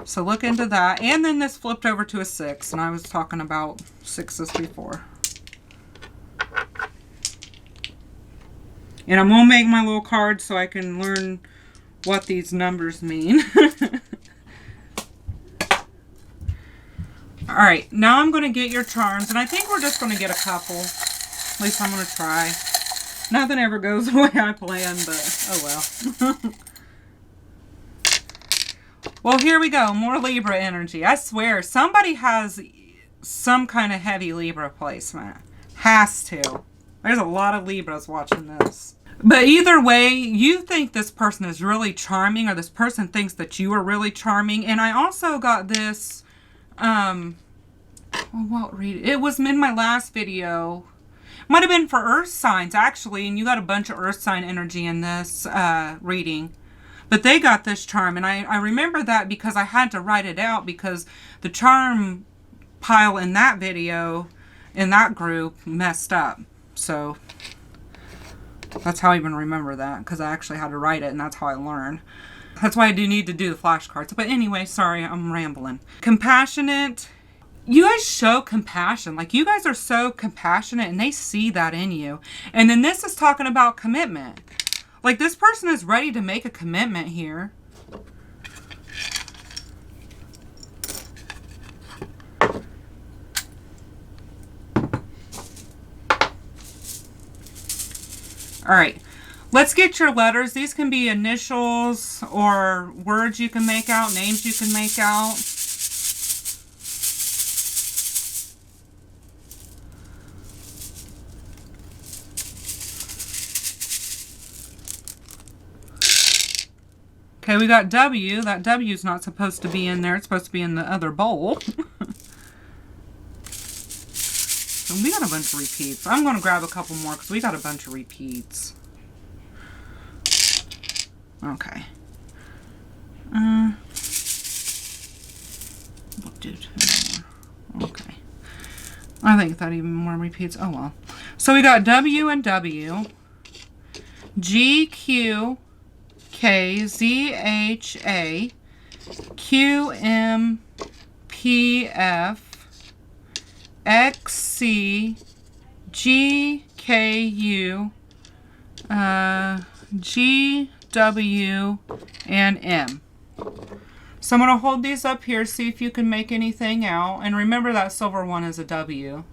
So look into that. And then this flipped over to a 6. And I was talking about 6s before. And I'm going to make my little card so I can learn what these numbers mean. Alright, now I'm going to get your charms. And I think we're just going to get a couple. At least I'm going to try. Nothing ever goes the way I plan, but oh well. Well, here we go. More Libra energy. I swear, somebody has some kind of heavy Libra placement. Has to. There's a lot of Libras watching this. But either way, you think this person is really charming, or this person thinks that you are really charming. And I also got this, it was in my last video. Might have been for earth signs, actually, and you got a bunch of earth sign energy in this reading. But they got this charm, and I remember that because I had to write it out because the charm pile in that video, in that group, messed up. So that's how I even remember that, because I actually had to write it, and that's how I learned. That's why I do need to do the flashcards. But anyway, sorry, I'm rambling. Compassionate. You guys show compassion. Like, you guys are so compassionate, and they see that in you. And then this is talking about commitment. Like, this person is ready to make a commitment here. Alright, let's get your letters. These can be initials or words you can make out, names you can make out. Okay, we got W. That W is not supposed to be in there. It's supposed to be in the other bowl. So we got a bunch of repeats. I'm going to grab a couple more because we got a bunch of repeats. Okay. We'll do 2 more. Okay. I think that even more repeats. Oh, well. So we got W and W. G, Q, K, Z, H, A, Q, M, P, F, X, C, G, K, U, G, W, and M. So I'm going to hold these up here, see if you can make anything out. And remember that silver one is a W.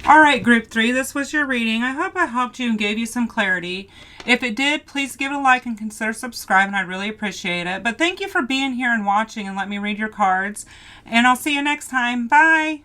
All right, group 3, this was your reading. I hope I helped you and gave you some clarity. If it did, please give it a like and consider subscribing. I'd really appreciate it. But thank you for being here and watching and let me read your cards. And I'll see you next time. Bye.